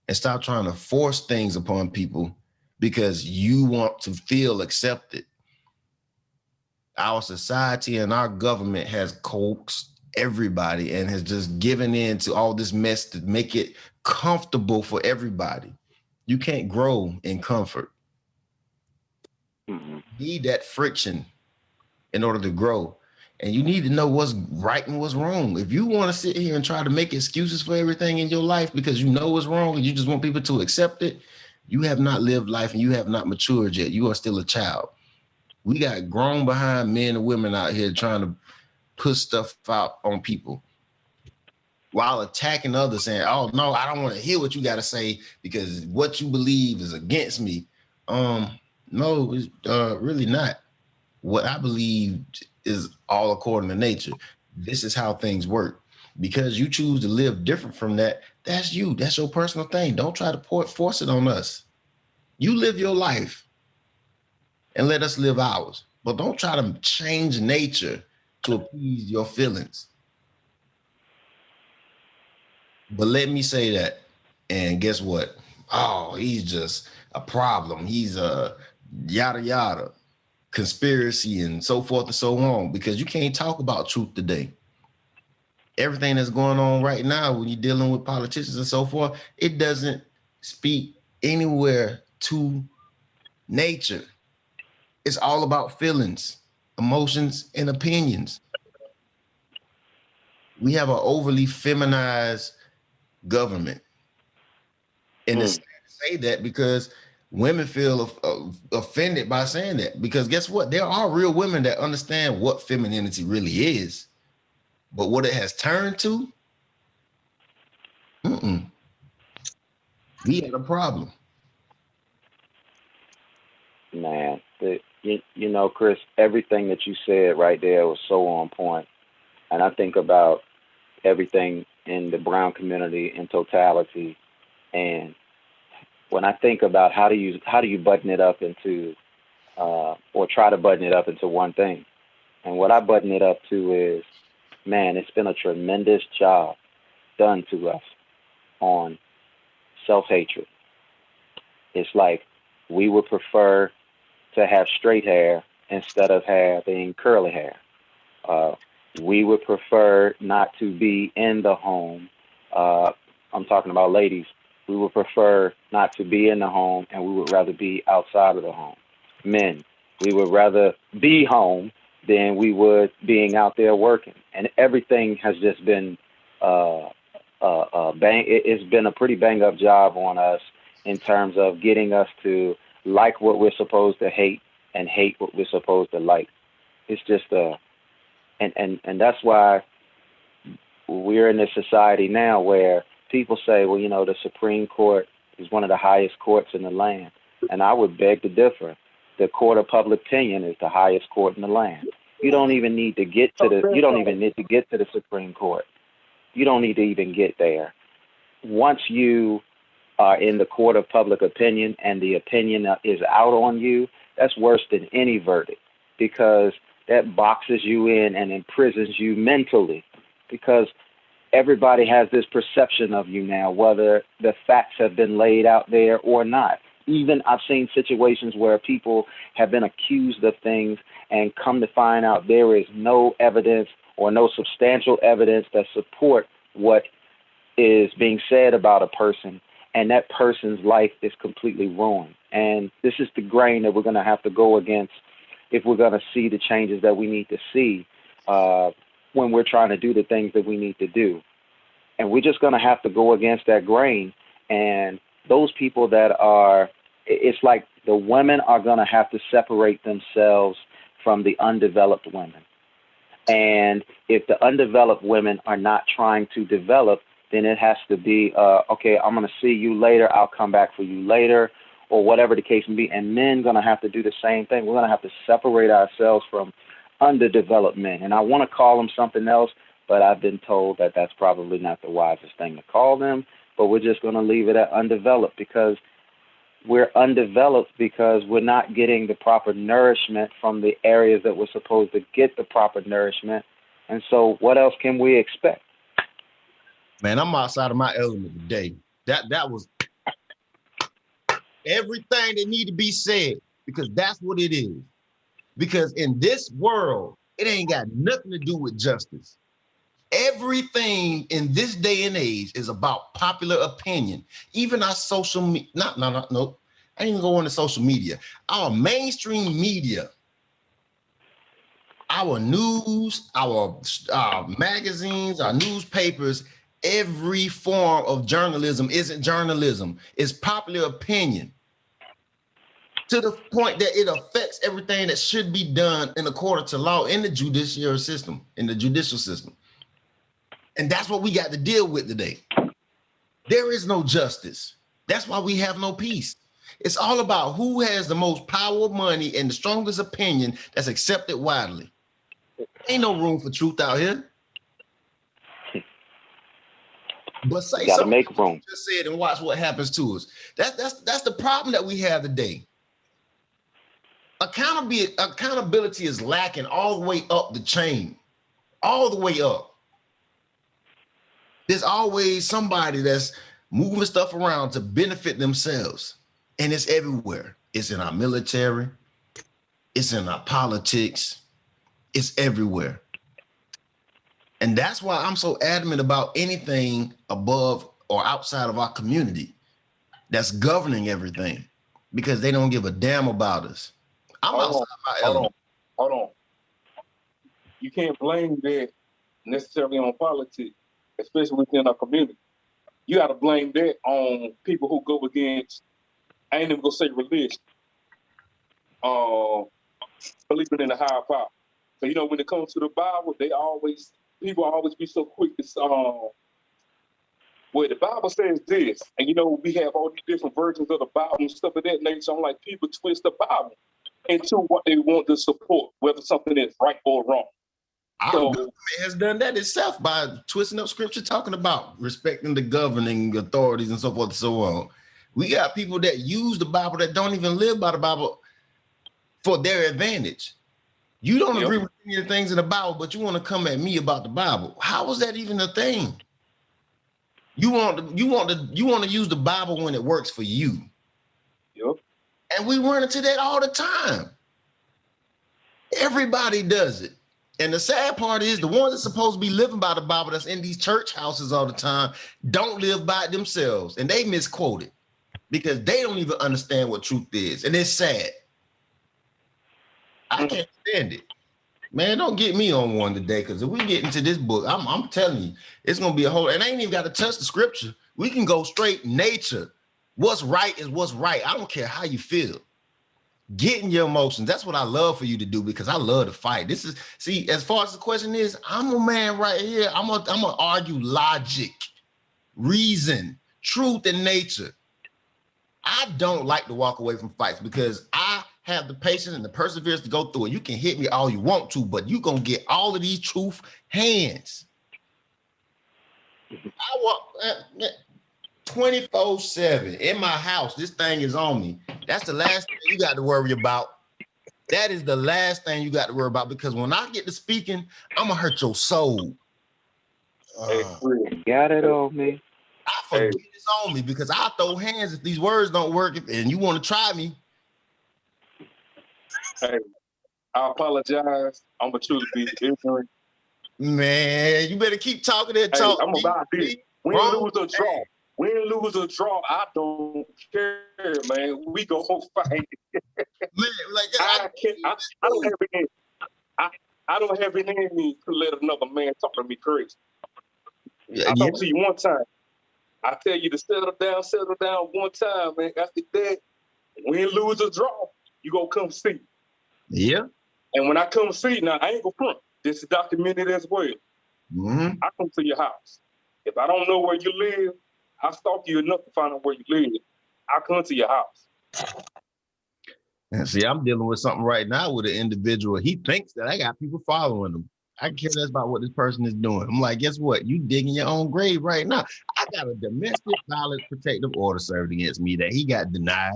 And stop trying to force things upon people because you want to feel accepted. Our society and our government has coaxed everybody and has just given in to all this mess to make it comfortable for everybody. You can't grow in comfort. You need that friction in order to grow. And you need to know what's right and what's wrong. If you want to sit here and try to make excuses for everything in your life because you know what's wrong and you just want people to accept it, you have not lived life and you have not matured yet. You are still a child. We got grown behind men and women out here trying to put stuff out on people while attacking others, saying, oh, no, I don't want to hear what you got to say because what you believe is against me. No, it's really not. What I believe is all according to nature. This is how things work. Because you choose to live different from that, that's you. That's your personal thing. Don't try to force it on us. You live your life and let us live ours. But don't try to change nature to appease your feelings. But let me say that. And guess what? Oh, he's just a problem. He's a yada, yada. Conspiracy and so forth and so on, because you can't talk about truth today. Everything that's going on right now when you're dealing with politicians and so forth, it doesn't speak anywhere to nature. It's all about feelings, emotions, and opinions. We have an overly feminized government. And it's sad to say that because women feel offended by saying that, because guess what? There are real women that understand what femininity really is, but what it has turned to, we had a problem. Man, you know, Chris, everything that you said right there was so on point. And I think about everything in the brown community in totality. And when I think about how do you button it up into or try to button it up into one thing, and what I button it up to is, man, it's been a tremendous job done to us on self-hatred. It's like we would prefer to have straight hair instead of having curly hair. We would prefer not to be in the home. I'm talking about ladies, we would prefer not to be in the home, and we would rather be outside of the home. Men, we would rather be home than we would being out there working. And everything has just been it's been a pretty bang up job on us in terms of getting us to like what we're supposed to hate and hate what we're supposed to like. It's just and that's why we're in this society now where people say, well, the Supreme Court is one of the highest courts in the land. And I would beg to differ. The court of public opinion is the highest court in the land. You don't even need to get to the Supreme Court. You don't need to even get there. Once you are in the court of public opinion and the opinion is out on you, that's worse than any verdict, because that boxes you in and imprisons you mentally, because everybody has this perception of you now, whether the facts have been laid out there or not. Even I've seen situations where people have been accused of things and come to find out there is no evidence or no substantial evidence that support what is being said about a person, and that person's life is completely ruined. And this is the grain that we're going to have to go against if we're going to see the changes that we need to see when we're trying to do the things that we need to do. And we're just going to have to go against that grain. And those people that are, it's like the women are going to have to separate themselves from the undeveloped women. And if the undeveloped women are not trying to develop, then it has to be, okay, I'm going to see you later. I'll come back for you later, or whatever the case may be. And men going to have to do the same thing. We're going to have to separate ourselves from underdeveloped men. And I want to call them something else, but I've been told that that's probably not the wisest thing to call them. But we're just going to leave it at undeveloped, because we're undeveloped because we're not getting the proper nourishment from the areas that we're supposed to get the proper nourishment. And so what else can we expect? Man, I'm outside of my element today. That was everything that need to be said, because that's what it is. Because in this world, it ain't got nothing to do with justice. Everything in this day and age is about popular opinion. Even our social media, no, I ain't even go into social media. Our mainstream media, our news, our magazines, our newspapers, every form of journalism isn't journalism. It's popular opinion, to the point that it affects everything that should be done in accordance to law in the judicial system, And that's what we got to deal with today. There is no justice. That's why we have no peace. It's all about who has the most power, money, and the strongest opinion that's accepted widely. Ain't no room for truth out here. But say something, make room. Just said, and watch what happens to us. That's the problem that we have today. Accountability is lacking all the way up the chain, all the way up. There's always somebody that's moving stuff around to benefit themselves. And it's everywhere. It's in our military. It's in our politics. It's everywhere. And that's why I'm so adamant about anything above or outside of our community that's governing everything, because they don't give a damn about us. I'm outside my element. Hold on. You can't blame that necessarily on politics, especially within our community. You got to blame that on people who go against, I ain't even gonna say religion, believing in a higher power. So, when it comes to the Bible, people always be so quick to well, the Bible says this, and we have all these different versions of the Bible and stuff of that nature. I'm like, people twist the Bible into what they want to support, whether something is right or wrong. Our government has done that itself by twisting up scripture, talking about respecting the governing authorities and so forth and so on. We got people that use the Bible that don't even live by the Bible for their advantage. You don't agree with any of the things in the Bible, but you want to come at me about the Bible. How is that even a thing? You want to use the Bible when it works for you. Yep. And we run into that all the time. Everybody does it. And the sad part is the ones that's supposed to be living by the Bible that's in these church houses all the time don't live by it themselves. And they misquote it because they don't even understand what truth is. And it's sad. I can't stand it. Man, don't get me on one today, because if we get into this book, I'm telling you, it's going to be a whole, and I ain't even got to touch the scripture. We can go straight nature. What's right is what's right. I don't care how you feel. Get in your emotions. That's what I love for you to do, because I love to fight. This is, see, as far as the question is, I'm a man right here. I'm gonna argue logic, reason, truth, and nature. I don't like to walk away from fights because I have the patience and the perseverance to go through it. You can hit me all you want to, but you're going to get all of these truth hands. I walk 24/7 in my house. This thing is on me. That's the last thing you got to worry about. That is the last thing you got to worry about, because when I get to speaking, I'm going to hurt your soul. Got it on me. I forget it's on me because I throw hands if these words don't work and you want to try me. Hey, I apologize. I'm gonna choose to be ignorant. Man, you better keep talking that talk. I'm about this. Win, lose, or draw. Win, lose, or draw. I don't care, man. We go fight. Man, like I don't have it in. I don't have it in me to let another man talk to me crazy. I talk to you one time. I tell you to settle down one time, man. After that, win, lose, or draw, you gonna come see. Yeah. And when I come see, now I ain't gonna front. This is documented as well. Mm-hmm. I come to your house. If I don't know where you live, I stalk you enough to find out where you live. I come to your house. And see, I'm dealing with something right now with an individual. He thinks that I got people following him. I care less about what this person is doing. I'm like, guess what? You digging your own grave right now. I got a domestic violence protective order served against me that he got denied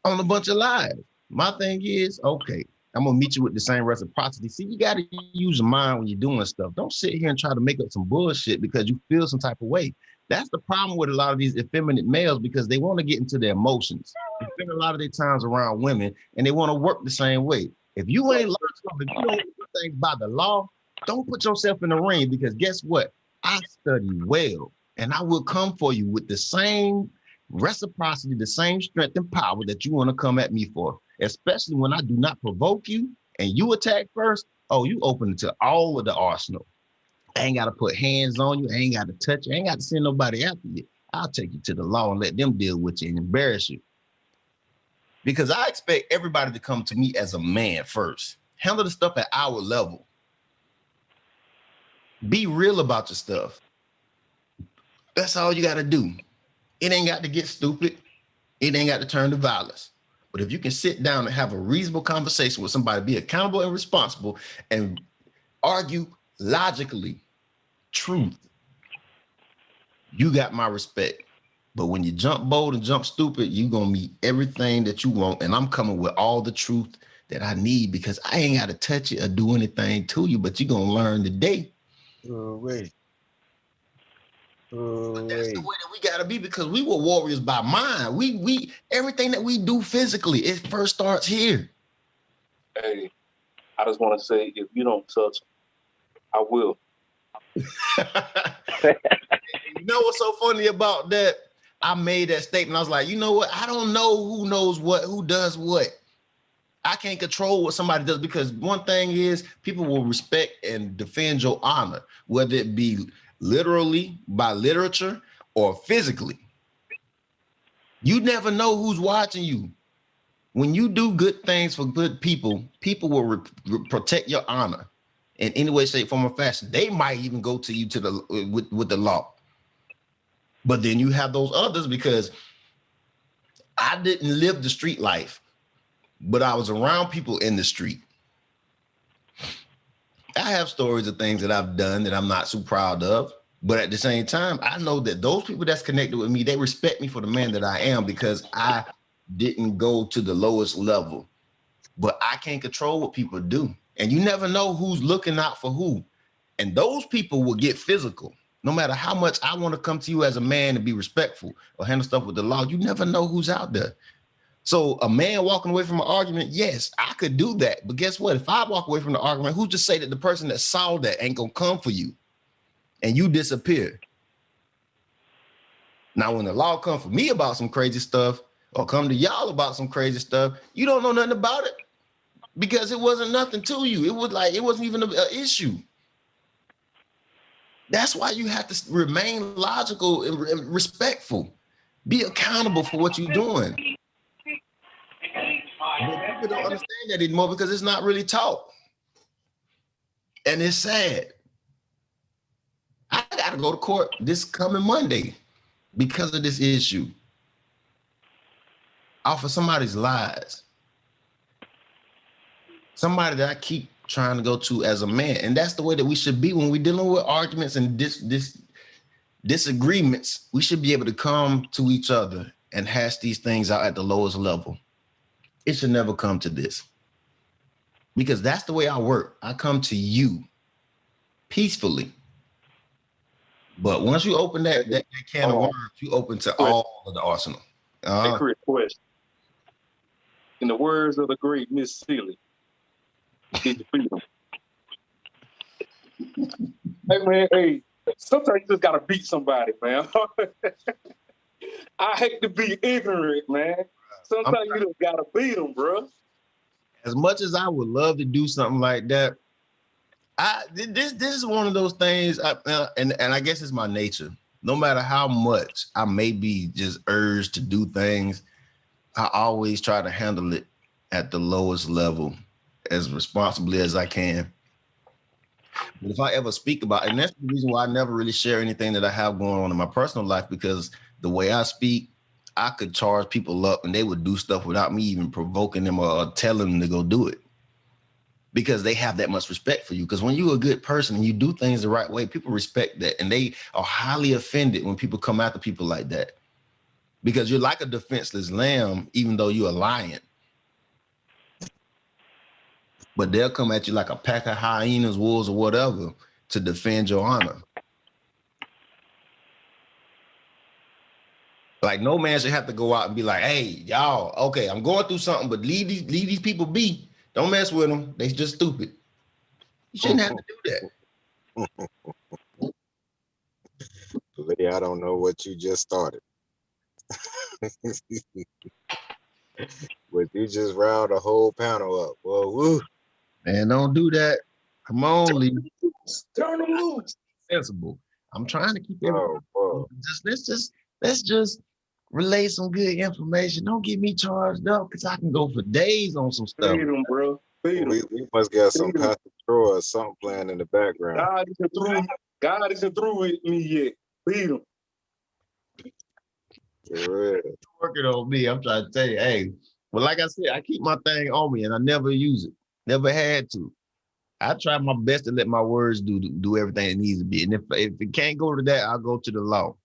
on a bunch of lies. My thing is, okay, I'm gonna meet you with the same reciprocity. See, you gotta use your mind when you're doing stuff. Don't sit here and try to make up some bullshit because you feel some type of way. That's the problem with a lot of these effeminate males, because they want to get into their emotions. They spend a lot of their times around women and they want to work the same way. If you ain't learned something, if you don't do things by the law, don't put yourself in the ring, because guess what? I study well, and I will come for you with the same reciprocity, the same strength and power that you want to come at me for, especially when I do not provoke you and you attack first. Oh, you open to all of the arsenal. I ain't got to put hands on you. I ain't got to touch you. I ain't got to send nobody after you. I'll take you to the law and let them deal with you and embarrass you. Because I expect everybody to come to me as a man first. Handle the stuff at our level. Be real about your stuff. That's all you got to do. It ain't got to get stupid. It ain't got to turn to violence. But if you can sit down and have a reasonable conversation with somebody, be accountable and responsible, and argue logically, truth, you got my respect. But when you jump bold and jump stupid, you're going to meet everything that you want. And I'm coming with all the truth that I need, because I ain't got to touch it or do anything to you, but you're going to learn today. Wait. But that's the way that we gotta be, because we were warriors by mind. We everything that we do physically, it first starts here. Hey, I just want to say, if you don't touch, I will. You know what's so funny about that? I made that statement. I was like, you know what? I don't know who knows what, who does what. I can't control what somebody does, because one thing is, people will respect and defend your honor, whether it be literally by literature or physically. You never know who's watching you. When you do good things for good people, people will protect your honor in any way, shape, form, or fashion. They might even go to you to the with the law. But then you have those others, because I didn't live the street life, but I was around people in the street. I have stories of things that I've done that I'm not so proud of, but at the same time, I know that those people that's connected with me, they respect me for the man that I am, because I didn't go to the lowest level. But I can't control what people do. And you never know who's looking out for who. And those people will get physical. No matter how much I want to come to you as a man and be respectful or handle stuff with the law, you never know who's out there. So a man walking away from an argument, yes, I could do that. But guess what? If I walk away from the argument, who's to say that the person that saw that ain't gonna come for you and you disappear? Now, when the law come for me about some crazy stuff or come to y'all about some crazy stuff, you don't know nothing about it because it wasn't nothing to you. It wasn't even an issue. That's why you have to remain logical and respectful. Be accountable for what you're doing. But people don't understand that anymore because it's not really taught. And it's sad. I got to go to court this coming Monday because of this issue. Off of somebody's lies. Somebody that I keep trying to go to as a man. And that's the way that we should be when we're dealing with arguments and disagreements. We should be able to come to each other and hash these things out at the lowest level. It should never come to this. Because that's the way I work. I come to you peacefully. But once you open that can of worms, you open to all of the arsenal. Hey, Chris, question. In the words of the great Miss Seeley, did you beat him? Hey, man, hey, sometimes you just got to beat somebody, man. I hate to be ignorant, man. Sometimes you just got to beat them, bro. As much as I would love to do something like that, this is one of those things, and I guess it's my nature. No matter how much I may be just urged to do things, I always try to handle it at the lowest level as responsibly as I can. But if I ever speak about it, and that's the reason why I never really share anything that I have going on in my personal life, because the way I speak, I could charge people up and they would do stuff without me even provoking them or telling them to go do it. Because they have that much respect for you. Because when you're a good person and you do things the right way, people respect that. And they are highly offended when people come after people like that. Because you're like a defenseless lamb, even though you're a lion. But they'll come at you like a pack of hyenas, wolves, or whatever to defend your honor. Like no man should have to go out and be like, hey, y'all, okay, I'm going through something, but leave these people be. Don't mess with them. They just stupid. You shouldn't have to do that. Lee, I don't know what you just started. But you just riled the whole panel up. Well, woo. Man, don't do that. Come on, Lee. Turn them loose. Sensible. I'm trying to keep everything. Let's just relay some good information. Don't get me charged up because I can go for days on some stuff. Beat them, bro. Beat them. We must get some Pastor Troy or something playing in the background. God isn't through with me yet. Beat them. Working on me. I'm trying to tell you, hey, well, like I said, I keep my thing on me and I never use it. Never had to. I try my best to let my words do everything it needs to be. And if it can't go to that, I'll go to the law.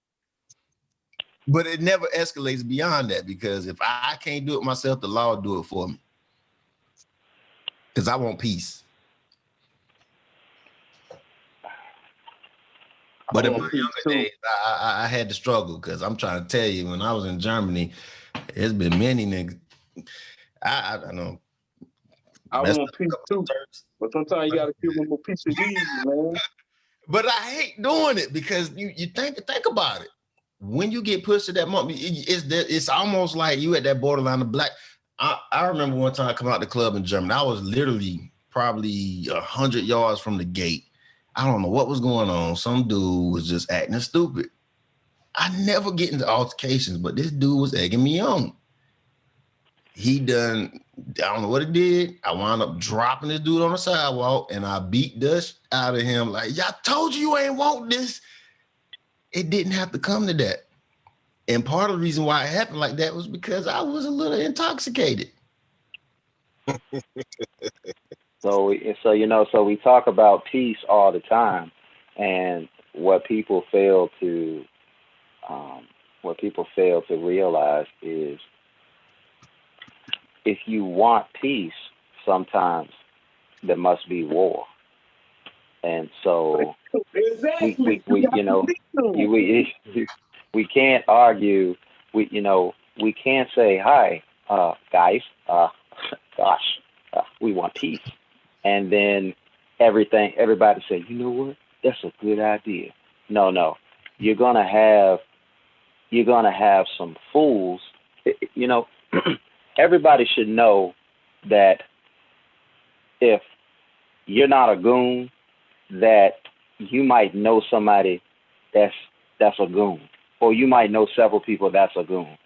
But it never escalates beyond that because if I can't do it myself, the law will do it for me. Because I want peace. But in my younger days, I had to struggle because I'm trying to tell you, when I was in Germany, there's been many niggas. I know. I want peace too. But sometimes you got to give them a piece of these, man. But I hate doing it because you think about it. When you get pushed to that moment, it's almost like you at that borderline of black. I remember one time coming out the club in Germany. I was literally probably 100 yards from the gate. I don't know what was going on. Some dude was just acting stupid. I never get into altercations, but this dude was egging me on. I don't know what it did. I wound up dropping this dude on the sidewalk and I beat dust out of him. Like, y'all told you ain't want this. It didn't have to come to that. And part of the reason why it happened like that was because I was a little intoxicated. So we talk about peace all the time, and what people fail to realize is if you want peace, sometimes there must be war. And so we can't argue. We can't say, hi, guys, gosh, we want peace. And then everybody say, you know what? That's a good idea. No, no, you're gonna have some fools. You know, everybody should know that if you're not a goon, that you might know somebody that's a goon, or you might know several people that's a goon.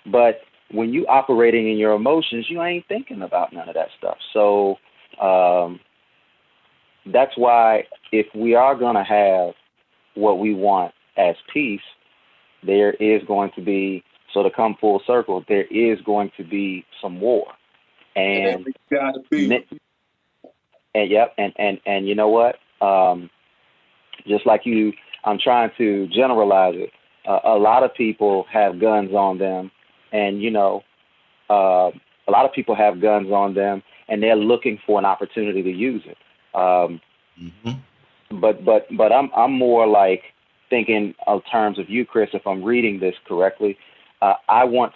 But when you operating in your emotions, you ain't thinking about none of that stuff. So that's why if we are gonna have what we want as peace, there is going to be, so to come full circle, there is going to be some war. And yep, and you know what? Just like you, I'm trying to generalize it. A lot of people have guns on them, and you know, a lot of people have guns on them, and they're looking for an opportunity to use it. But I'm more like thinking of terms of you, Chris. If I'm reading this correctly, I want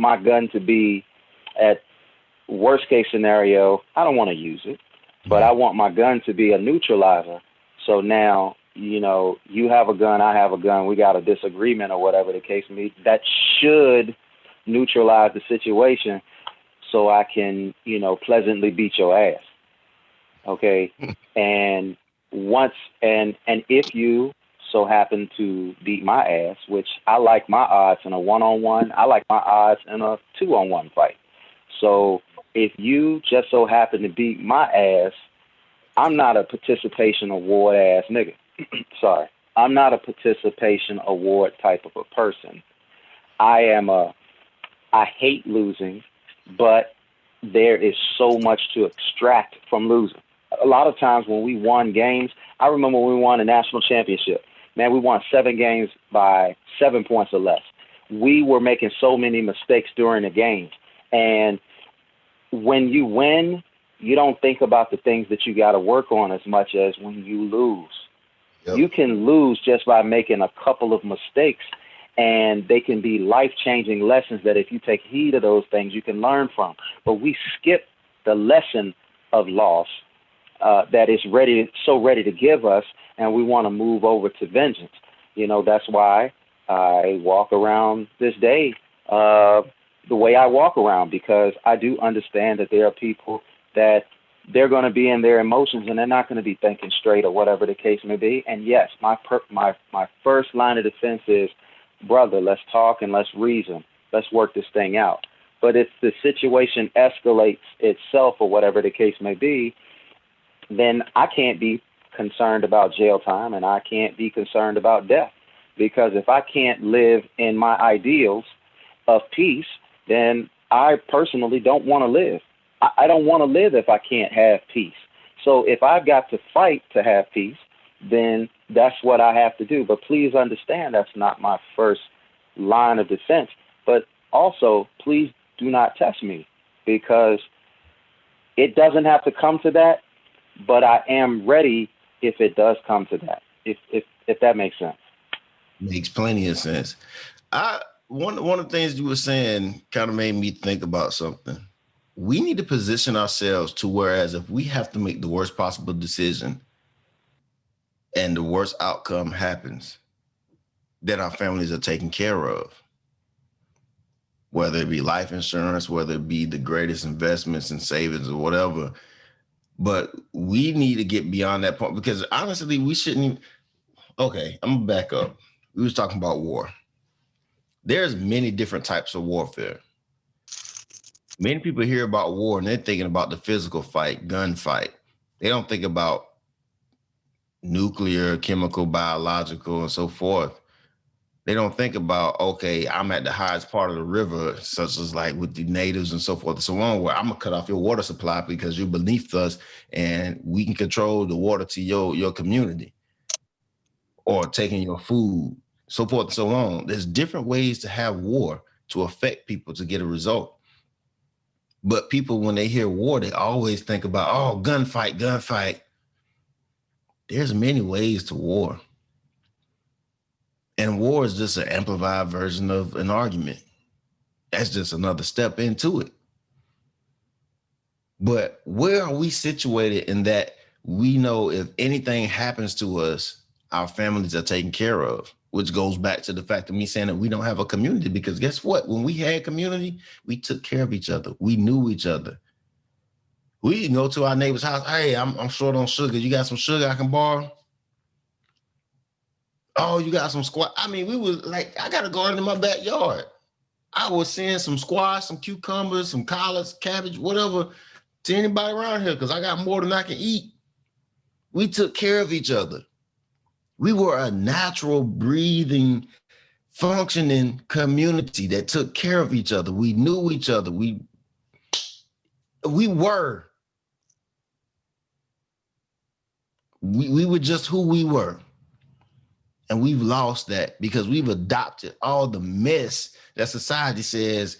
my gun to be at worst case scenario. I don't want to use it, but I want my gun to be a neutralizer. So now, you know, you have a gun, I have a gun, we got a disagreement or whatever the case may be. That should neutralize the situation so I can, you know, pleasantly beat your ass. Okay. And if you so happen to beat my ass, which I like my odds in a 1-on-1, I like my odds in a 2-on-1 fight. So if you just so happen to beat my ass, I'm not a participation award ass nigga. Sorry. I'm not a participation award type of a person. I hate losing, but there is so much to extract from losing. A lot of times when we won games, I remember when we won a national championship. Man, we won 7 games by 7 points or less. We were making so many mistakes during the games. And when you win, you don't think about the things that you got to work on as much as when you lose. Yep. You can lose just by making a couple of mistakes, and they can be life-changing lessons that if you take heed of those things, you can learn from. But we skip the lesson of loss that is so ready to give us, and we want to move over to vengeance. You know, that's why I walk around this day the way I walk around, because I do understand that there are people that they're going to be in their emotions and they're not going to be thinking straight or whatever the case may be. And yes, my first line of defense is, brother, let's talk and let's reason. Let's work this thing out. But if the situation escalates itself or whatever the case may be, then I can't be concerned about jail time and I can't be concerned about death. Because if I can't live in my ideals of peace, then I personally don't want to live. I don't want to live if I can't have peace. So if I've got to fight to have peace, then that's what I have to do. But please understand that's not my first line of defense. But also, please do not test me, because it doesn't have to come to that, but I am ready if it does come to that, if that makes sense. Makes plenty of sense. One of the things you were saying kind of made me think about something. We need to position ourselves to whereas if we have to make the worst possible decision and the worst outcome happens, then our families are taken care of. Whether it be life insurance, whether it be the greatest investments and savings or whatever. But we need to get beyond that point, because honestly, we shouldn't even, okay, I'm gonna back up. We was talking about war. There's many different types of warfare. Many people hear about war and they're thinking about the physical fight, gunfight. They don't think about nuclear, chemical, biological, and so forth. They don't think about, okay, I'm at the highest part of the river, such as like with the natives and so forth and so on, where I'm gonna cut off your water supply because you're beneath us and we can control the water to your community, or taking your food, so forth and so on. There's different ways to have war to affect people to get a result. But people, when they hear war, they always think about, oh, gunfight. There's many ways to war. And war is just an amplified version of an argument. That's just another step into it. But where are we situated in that we know if anything happens to us, our families are taken care of, which goes back to the fact of me saying that we don't have a community, because guess what? When we had community, we took care of each other. We knew each other. We can go to our neighbor's house. Hey, I'm short on sugar. You got some sugar I can borrow? Oh, you got some squash? I mean, we was like, I got a garden in my backyard. I was sending some squash, some cucumbers, some collards, cabbage, whatever, to anybody around here because I got more than I can eat. We took care of each other. We were a natural, breathing, functioning community that took care of each other. We knew each other. We were just who we were. And we've lost that because we've adopted all the mess that society says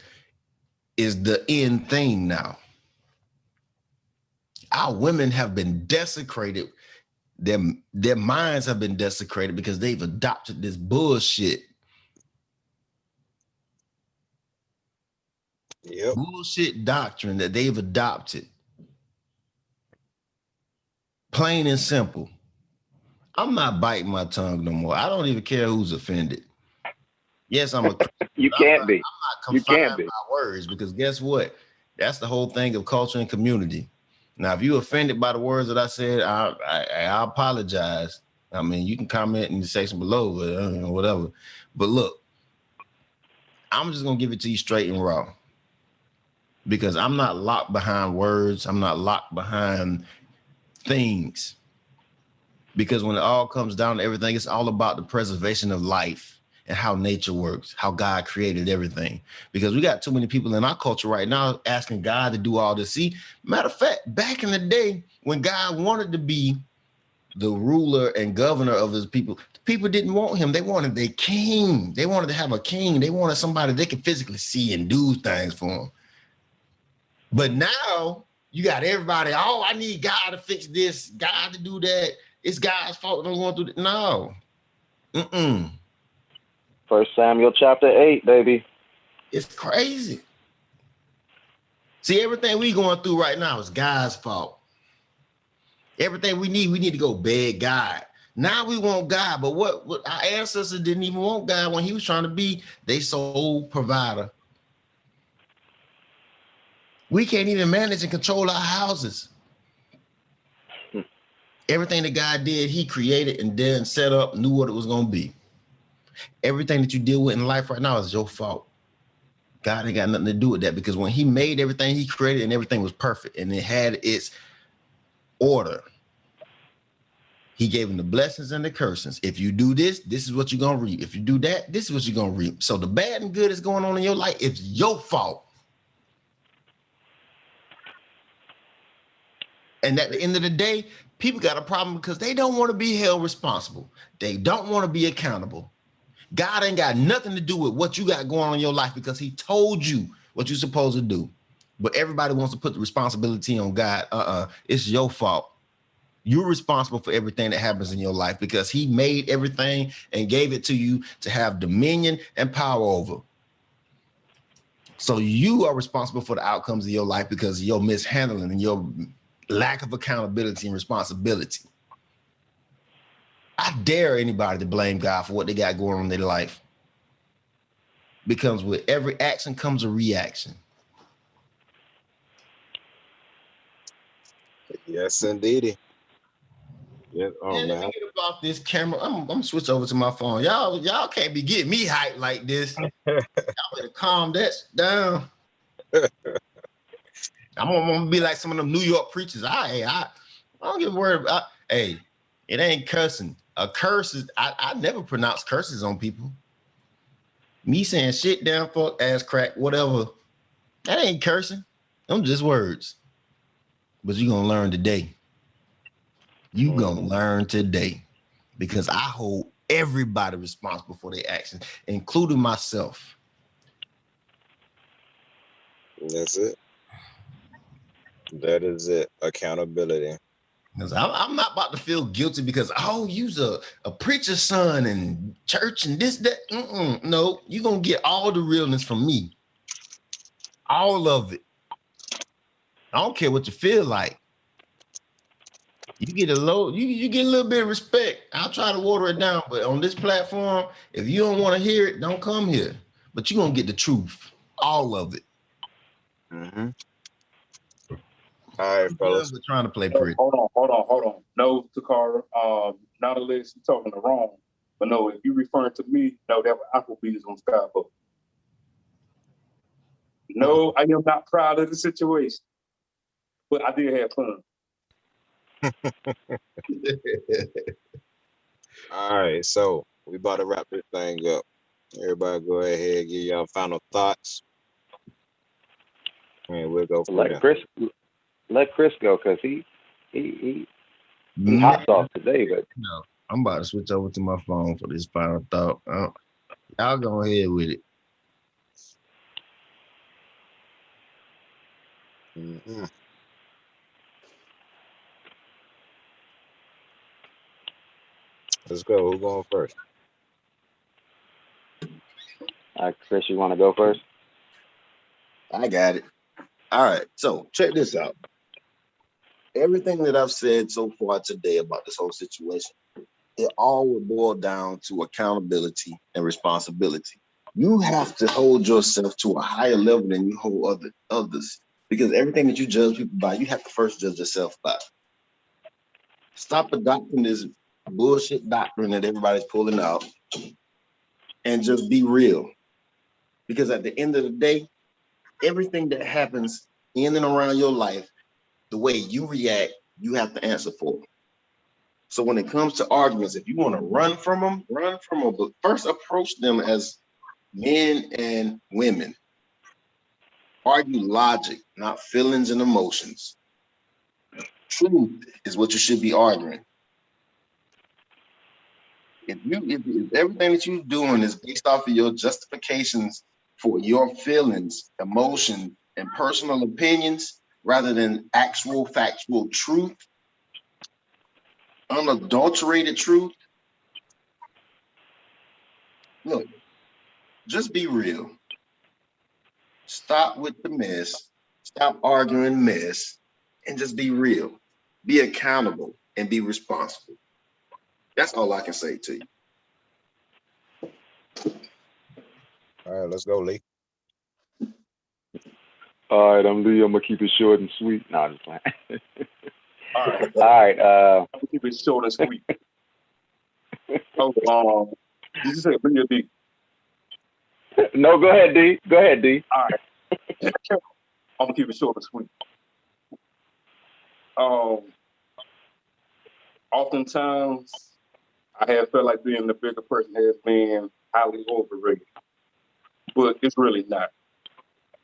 is the end thing now. Our women have been desecrated. Their minds have been desecrated because they've adopted this bullshit. Yep. Bullshit doctrine that they've adopted. Plain and simple. I'm not biting my tongue no more. I don't even care who's offended. Yes, I'm a. You can't be. I'm not You can't confined be. by words because guess what? That's the whole thing of culture and community. Now, if you're offended by the words that I said, I apologize. I mean, you can comment in the section below, but whatever. But look, I'm just gonna give it to you straight and raw because I'm not locked behind words. I'm not locked behind things. Because when it all comes down to everything, it's all about the preservation of life and how nature works, how God created everything. Because we got too many people in our culture right now asking God to do all this. See, matter of fact, back in the day when God wanted to be the ruler and governor of his people, the people didn't want him. They wanted their king. They wanted to have a king. They wanted somebody they could physically see and do things for them. But now you got everybody, oh, I need God to fix this, God to do that. It's God's fault that I'm going through this. No. 1 Samuel chapter 8, baby. It's crazy. See, everything we going through right now is God's fault. Everything we need to go beg God. Now we want God, but what our ancestors didn't even want God when he was trying to be their sole provider. We can't even manage and control our houses. Everything that God did, he created and then set up, knew what it was going to be. Everything that you deal with in life right now is your fault. God ain't got nothing to do with that because when he made everything, he created and everything was perfect and it had its order. He gave him the blessings and the cursings. If you do this, this is what you're going to reap. If you do that, this is what you're going to reap. So the bad and good is going on in your life. It's your fault. And at the end of the day, people got a problem because they don't want to be held responsible. They don't want to be accountable. God ain't got nothing to do with what you got going on in your life because he told you what you're supposed to do. But everybody wants to put the responsibility on God. It's your fault. You're responsible for everything that happens in your life because he made everything and gave it to you to have dominion and power over. So you are responsible for the outcomes of your life because of your mishandling and your lack of accountability and responsibility. I dare anybody to blame God for what they got going on in their life. Because with every action comes a reaction. Yes, indeedy. Yes. Oh, And man. forget about this camera. I'm gonna switch over to my phone. Y'all can't be getting me hyped like this. Y'all better calm that down. I'm gonna be like some of them New York preachers. I don't get worried about. Hey, it ain't cursing. A curse is. I never pronounce curses on people. Me saying shit, down, fuck, ass, crack, whatever. That ain't cursing. Them just words. But you gonna learn today. You gonna learn today, because I hold everybody responsible for their actions, including myself. That's it. That is it. Accountability. Because I'm not about to feel guilty because, oh, you's a preacher's son and church and this, that. No, you're going to get all the realness from me. All of it. I don't care what you feel like. You get you get a little bit of respect. I'll try to water it down, but on this platform, if you don't want to hear it, don't come here. But you're gonna get the truth, all of it. Mm-hmm. All right, fellas. We're trying to play No, pretty. hold on. No, Takara, not unless you're talking the wrong. But no, if you referring to me, no, that was Applebee's on Skyboat. No, I am not proud of the situation, but I did have fun. All right, so we about to wrap this thing up. Everybody go ahead and give y'all final thoughts. And we'll go from there. Let Chris go, because he hot sauce today, but no, I'm about to switch over to my phone for this final thought. Y'all go ahead with it. Mm-hmm. Let's go. Who's going first? Chris, you want to go first? I got it. All right. So check this out. Everything that I've said so far today about this whole situation, it all will boil down to accountability and responsibility. You have to hold yourself to a higher level than you hold others, because everything that you judge people by, you have to first judge yourself by. Stop adopting this bullshit doctrine that everybody's pulling out and just be real. Because at the end of the day, everything that happens in and around your life, the way you react, you have to answer for. So when it comes to arguments, if you want to run from them, but first approach them as men and women. Argue logic, not feelings and emotions. Truth is what you should be arguing. If everything that you're doing is based off of your justifications for your feelings, emotions, and personal opinions, rather than actual factual truth, unadulterated truth, look, just be real. Stop with the mess. Stop arguing mess, and just be real. Be accountable and be responsible. That's all I can say to you. All right, let's go, Lee. All right, I'm Lee. I'm gonna keep it short and sweet. No, I'm just playing. All right. All right. I'm gonna keep it short and sweet. Oh, did you say bring your D? No, go ahead, D. Go ahead, D. All right. I'm gonna keep it short and sweet. Oftentimes, I have felt like being the bigger person has been highly overrated, but it's really not.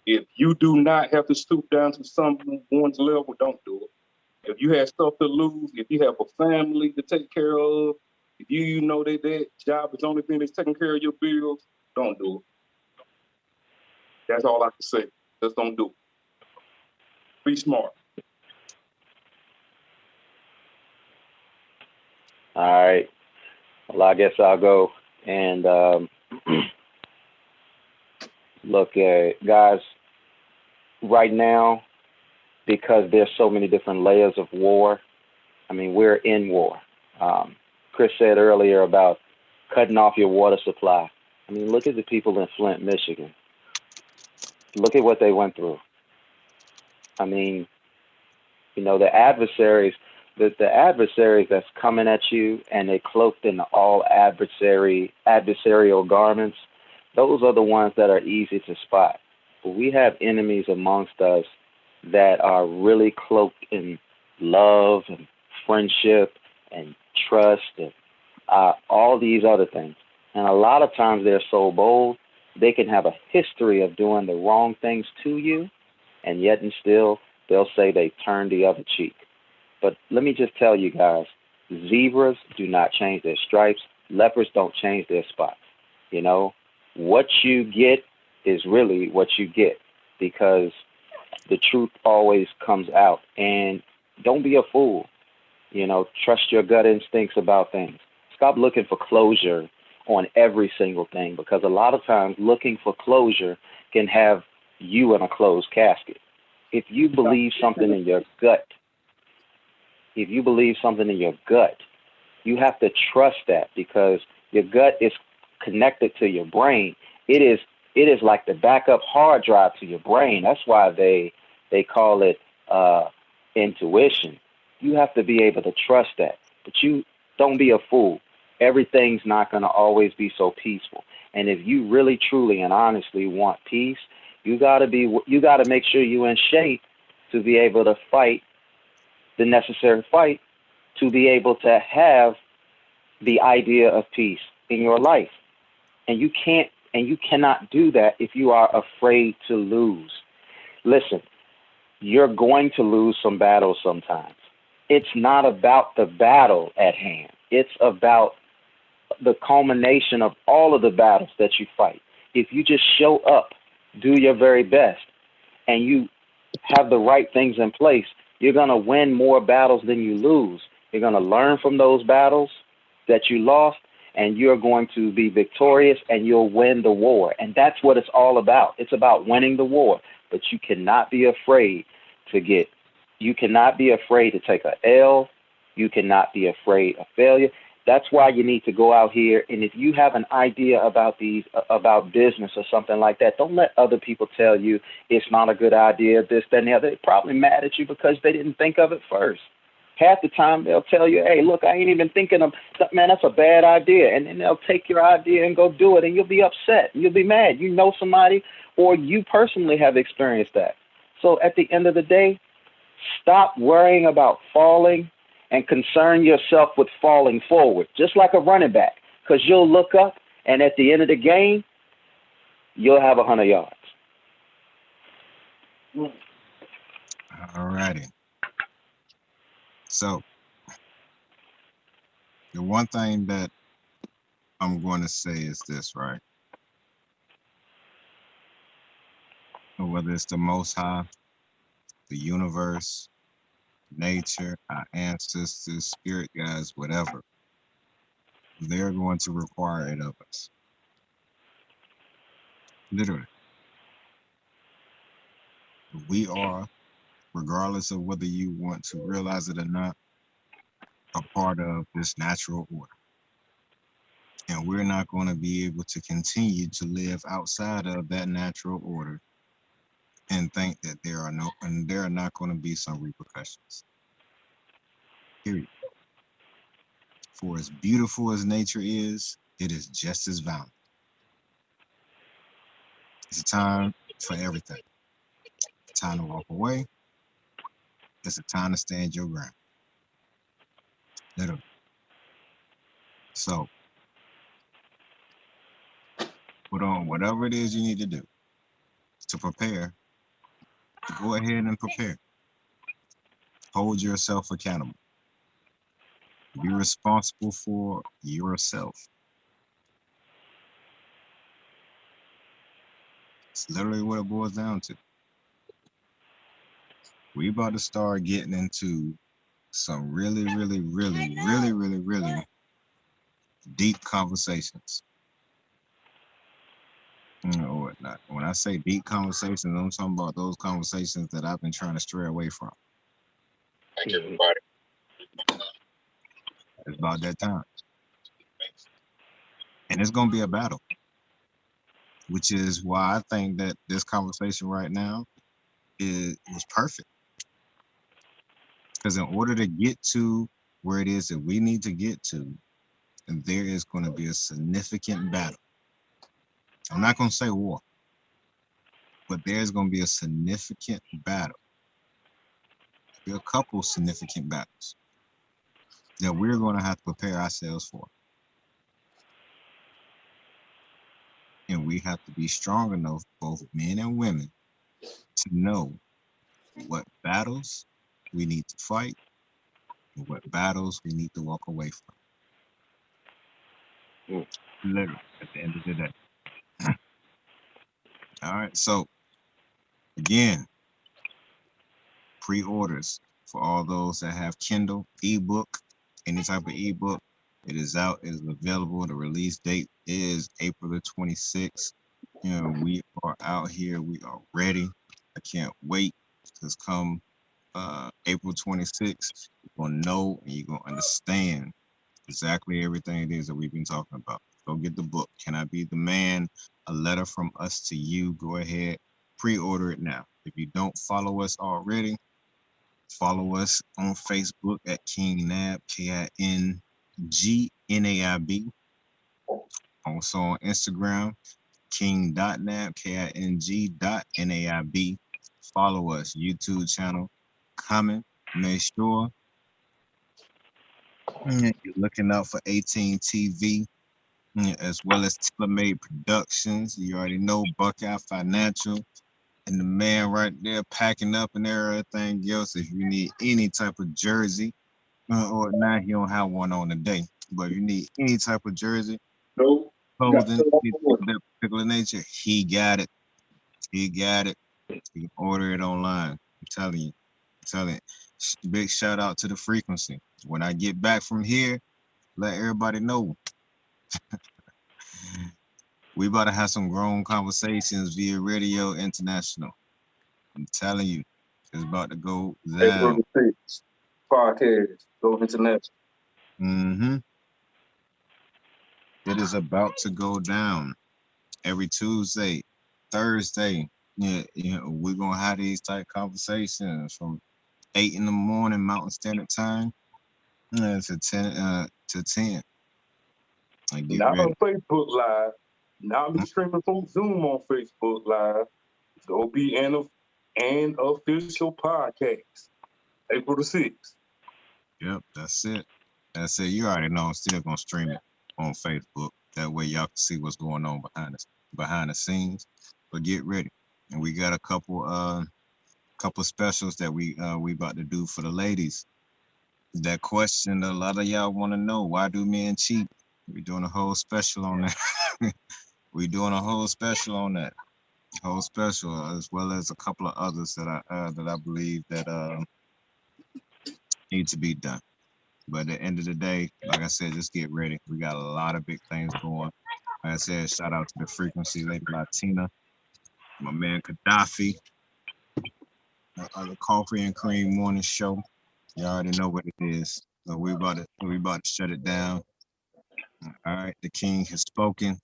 If you do not have to stoop down to someone's level, don't do it. If you have stuff to lose, if you have a family to take care of, if you know that job is the only thing that's taking care of your bills, don't do it. That's all I can say. Just don't do it. Be smart. All right. Well, I guess I'll go. And look, guys, right now, because there's so many different layers of war, I mean, we're in war. Chris said earlier about cutting off your water supply. I mean, look at the people in Flint, Michigan. Look at what they went through. I mean, you know, the adversaries that's coming at you and they're cloaked in all adversarial garments, those are the ones that are easy to spot. But we have enemies amongst us that are really cloaked in love and friendship and trust and all these other things. And a lot of times they're so bold, they can have a history of doing the wrong things to you, and yet and still they'll say they turned the other cheek. But let me just tell you guys, zebras do not change their stripes. Leopards don't change their spots. You know, what you get is really what you get, because the truth always comes out. And don't be a fool. You know, trust your gut instincts about things. Stop looking for closure on every single thing, because a lot of times looking for closure can have you in a closed casket. If you believe something in your gut, if you believe something in your gut, you have to trust that because your gut is connected to your brain. It is like the backup hard drive to your brain. That's why they call it intuition. You have to be able to trust that. But you don't be a fool. Everything's not going to always be so peaceful. And if you really, truly, and honestly want peace, you got to make sure you're in shape to be able to fight the necessary fight to be able to have the idea of peace in your life. And you cannot do that if you are afraid to lose. Listen, you're going to lose some battles sometimes. It's not about the battle at hand. It's about the culmination of all of the battles that you fight. If you just show up, do your very best, and you have the right things in place, you're going to win more battles than you lose. You're going to learn from those battles that you lost, and you're going to be victorious and you'll win the war. And that's what it's all about. It's about winning the war. But you cannot be afraid you cannot be afraid to take a L. You cannot be afraid of failure. That's why you need to go out here. And if you have an idea about business or something like that, don't let other people tell you it's not a good idea, this, that, and the other. They're probably mad at you because they didn't think of it first. Half the time they'll tell you, hey, look, I ain't even thinking of, man, that's a bad idea. And then they'll take your idea and go do it, and you'll be upset. You'll be mad. You know somebody, or you personally have experienced that. So at the end of the day, stop worrying about falling and concern yourself with falling forward, just like a running back, because you'll look up, and at the end of the game, you'll have 100 yards. All righty. So the one thing that I'm going to say is this, right? Whether it's the Most High, the universe, nature, our ancestors, spirit guides, whatever, they're going to require it of us. Literally. We are, regardless of whether you want to realize it or not, a part of this natural order. And we're not going to be able to continue to live outside of that natural order and think that there are not going to be some repercussions. Period. For as beautiful as nature is, it is just as violent. It's a time for everything. It's a time to walk away. It's a time to stand your ground. Literally. So, put on whatever it is you need to do to prepare. Go ahead and prepare. Hold yourself accountable. Be responsible for yourself. It's literally what it boils down to. We about to start getting into some really deep conversations. Or whatnot. When I say deep conversations, I'm talking about those conversations that I've been trying to stray away from. Thank everybody. It's about that time. And it's going to be a battle, which is why I think that this conversation right now was perfect. Because in order to get to where it is that we need to get to, and there is going to be a significant battle. I'm not going to say war, but there's going to be a significant battle. There'll be a couple significant battles that we're going to have to prepare ourselves for. And we have to be strong enough, both men and women, to know what battles we need to fight and what battles we need to walk away from. Literally, at the end of the day. All right, so again, pre-orders for all those that have Kindle, ebook, any type of ebook. It is out, it is available. The release date is April the 26th. We are out here. We are ready. I can't wait because come April 26th, you're gonna know and you're gonna understand exactly everything it is that we've been talking about. Go get the book. Can I Be the Man? A Letter from Us to You. Go ahead, pre-order it now. If you don't follow us already, follow us on Facebook at King Nab, KINGNAIB. Also on Instagram, king.nab, KING.NAIB. Follow us, YouTube channel, comment, make sure you're looking out for 18 TV, as well as Telemade Productions. You already know Buckeye Financial. And the man right there packing up and everything else. If you need any type of jersey, or now he don't have one on today, but if you need any type of jersey, No, clothing, anything of that particular nature, he got it. He got it. You can order it online. I'm telling you. Big shout out to the Frequency. When I get back from here, let everybody know. We about to have some grown conversations via Radio International. I'm telling you, it's about to go April down. the 6th, podcast, Go International. It is about to go down every Tuesday, Thursday. We're gonna have these type conversations from 8 in the morning Mountain Standard Time to 10. Like, get Not ready. on Facebook Live. Now I'm streaming from Zoom on Facebook Live. It's gonna be an official podcast. April the 6th. Yep, that's it. You already know I'm still gonna stream it on Facebook. That way y'all can see what's going on behind the scenes. But get ready. And we got a couple specials that we about to do for the ladies. That question a lot of y'all want to know, why do men cheat? We're doing a whole special on that. We're doing a whole special on that. Whole special, as well as a couple of others that I believe that need to be done. But at the end of the day, like I said, just get ready. We got a lot of big things going. Like I said, shout out to the Frequency, Lady Latina, my man Gaddafi, the Coffee and Cream Morning Show. You already know what it is. So we about to shut it down. All right, the King has spoken.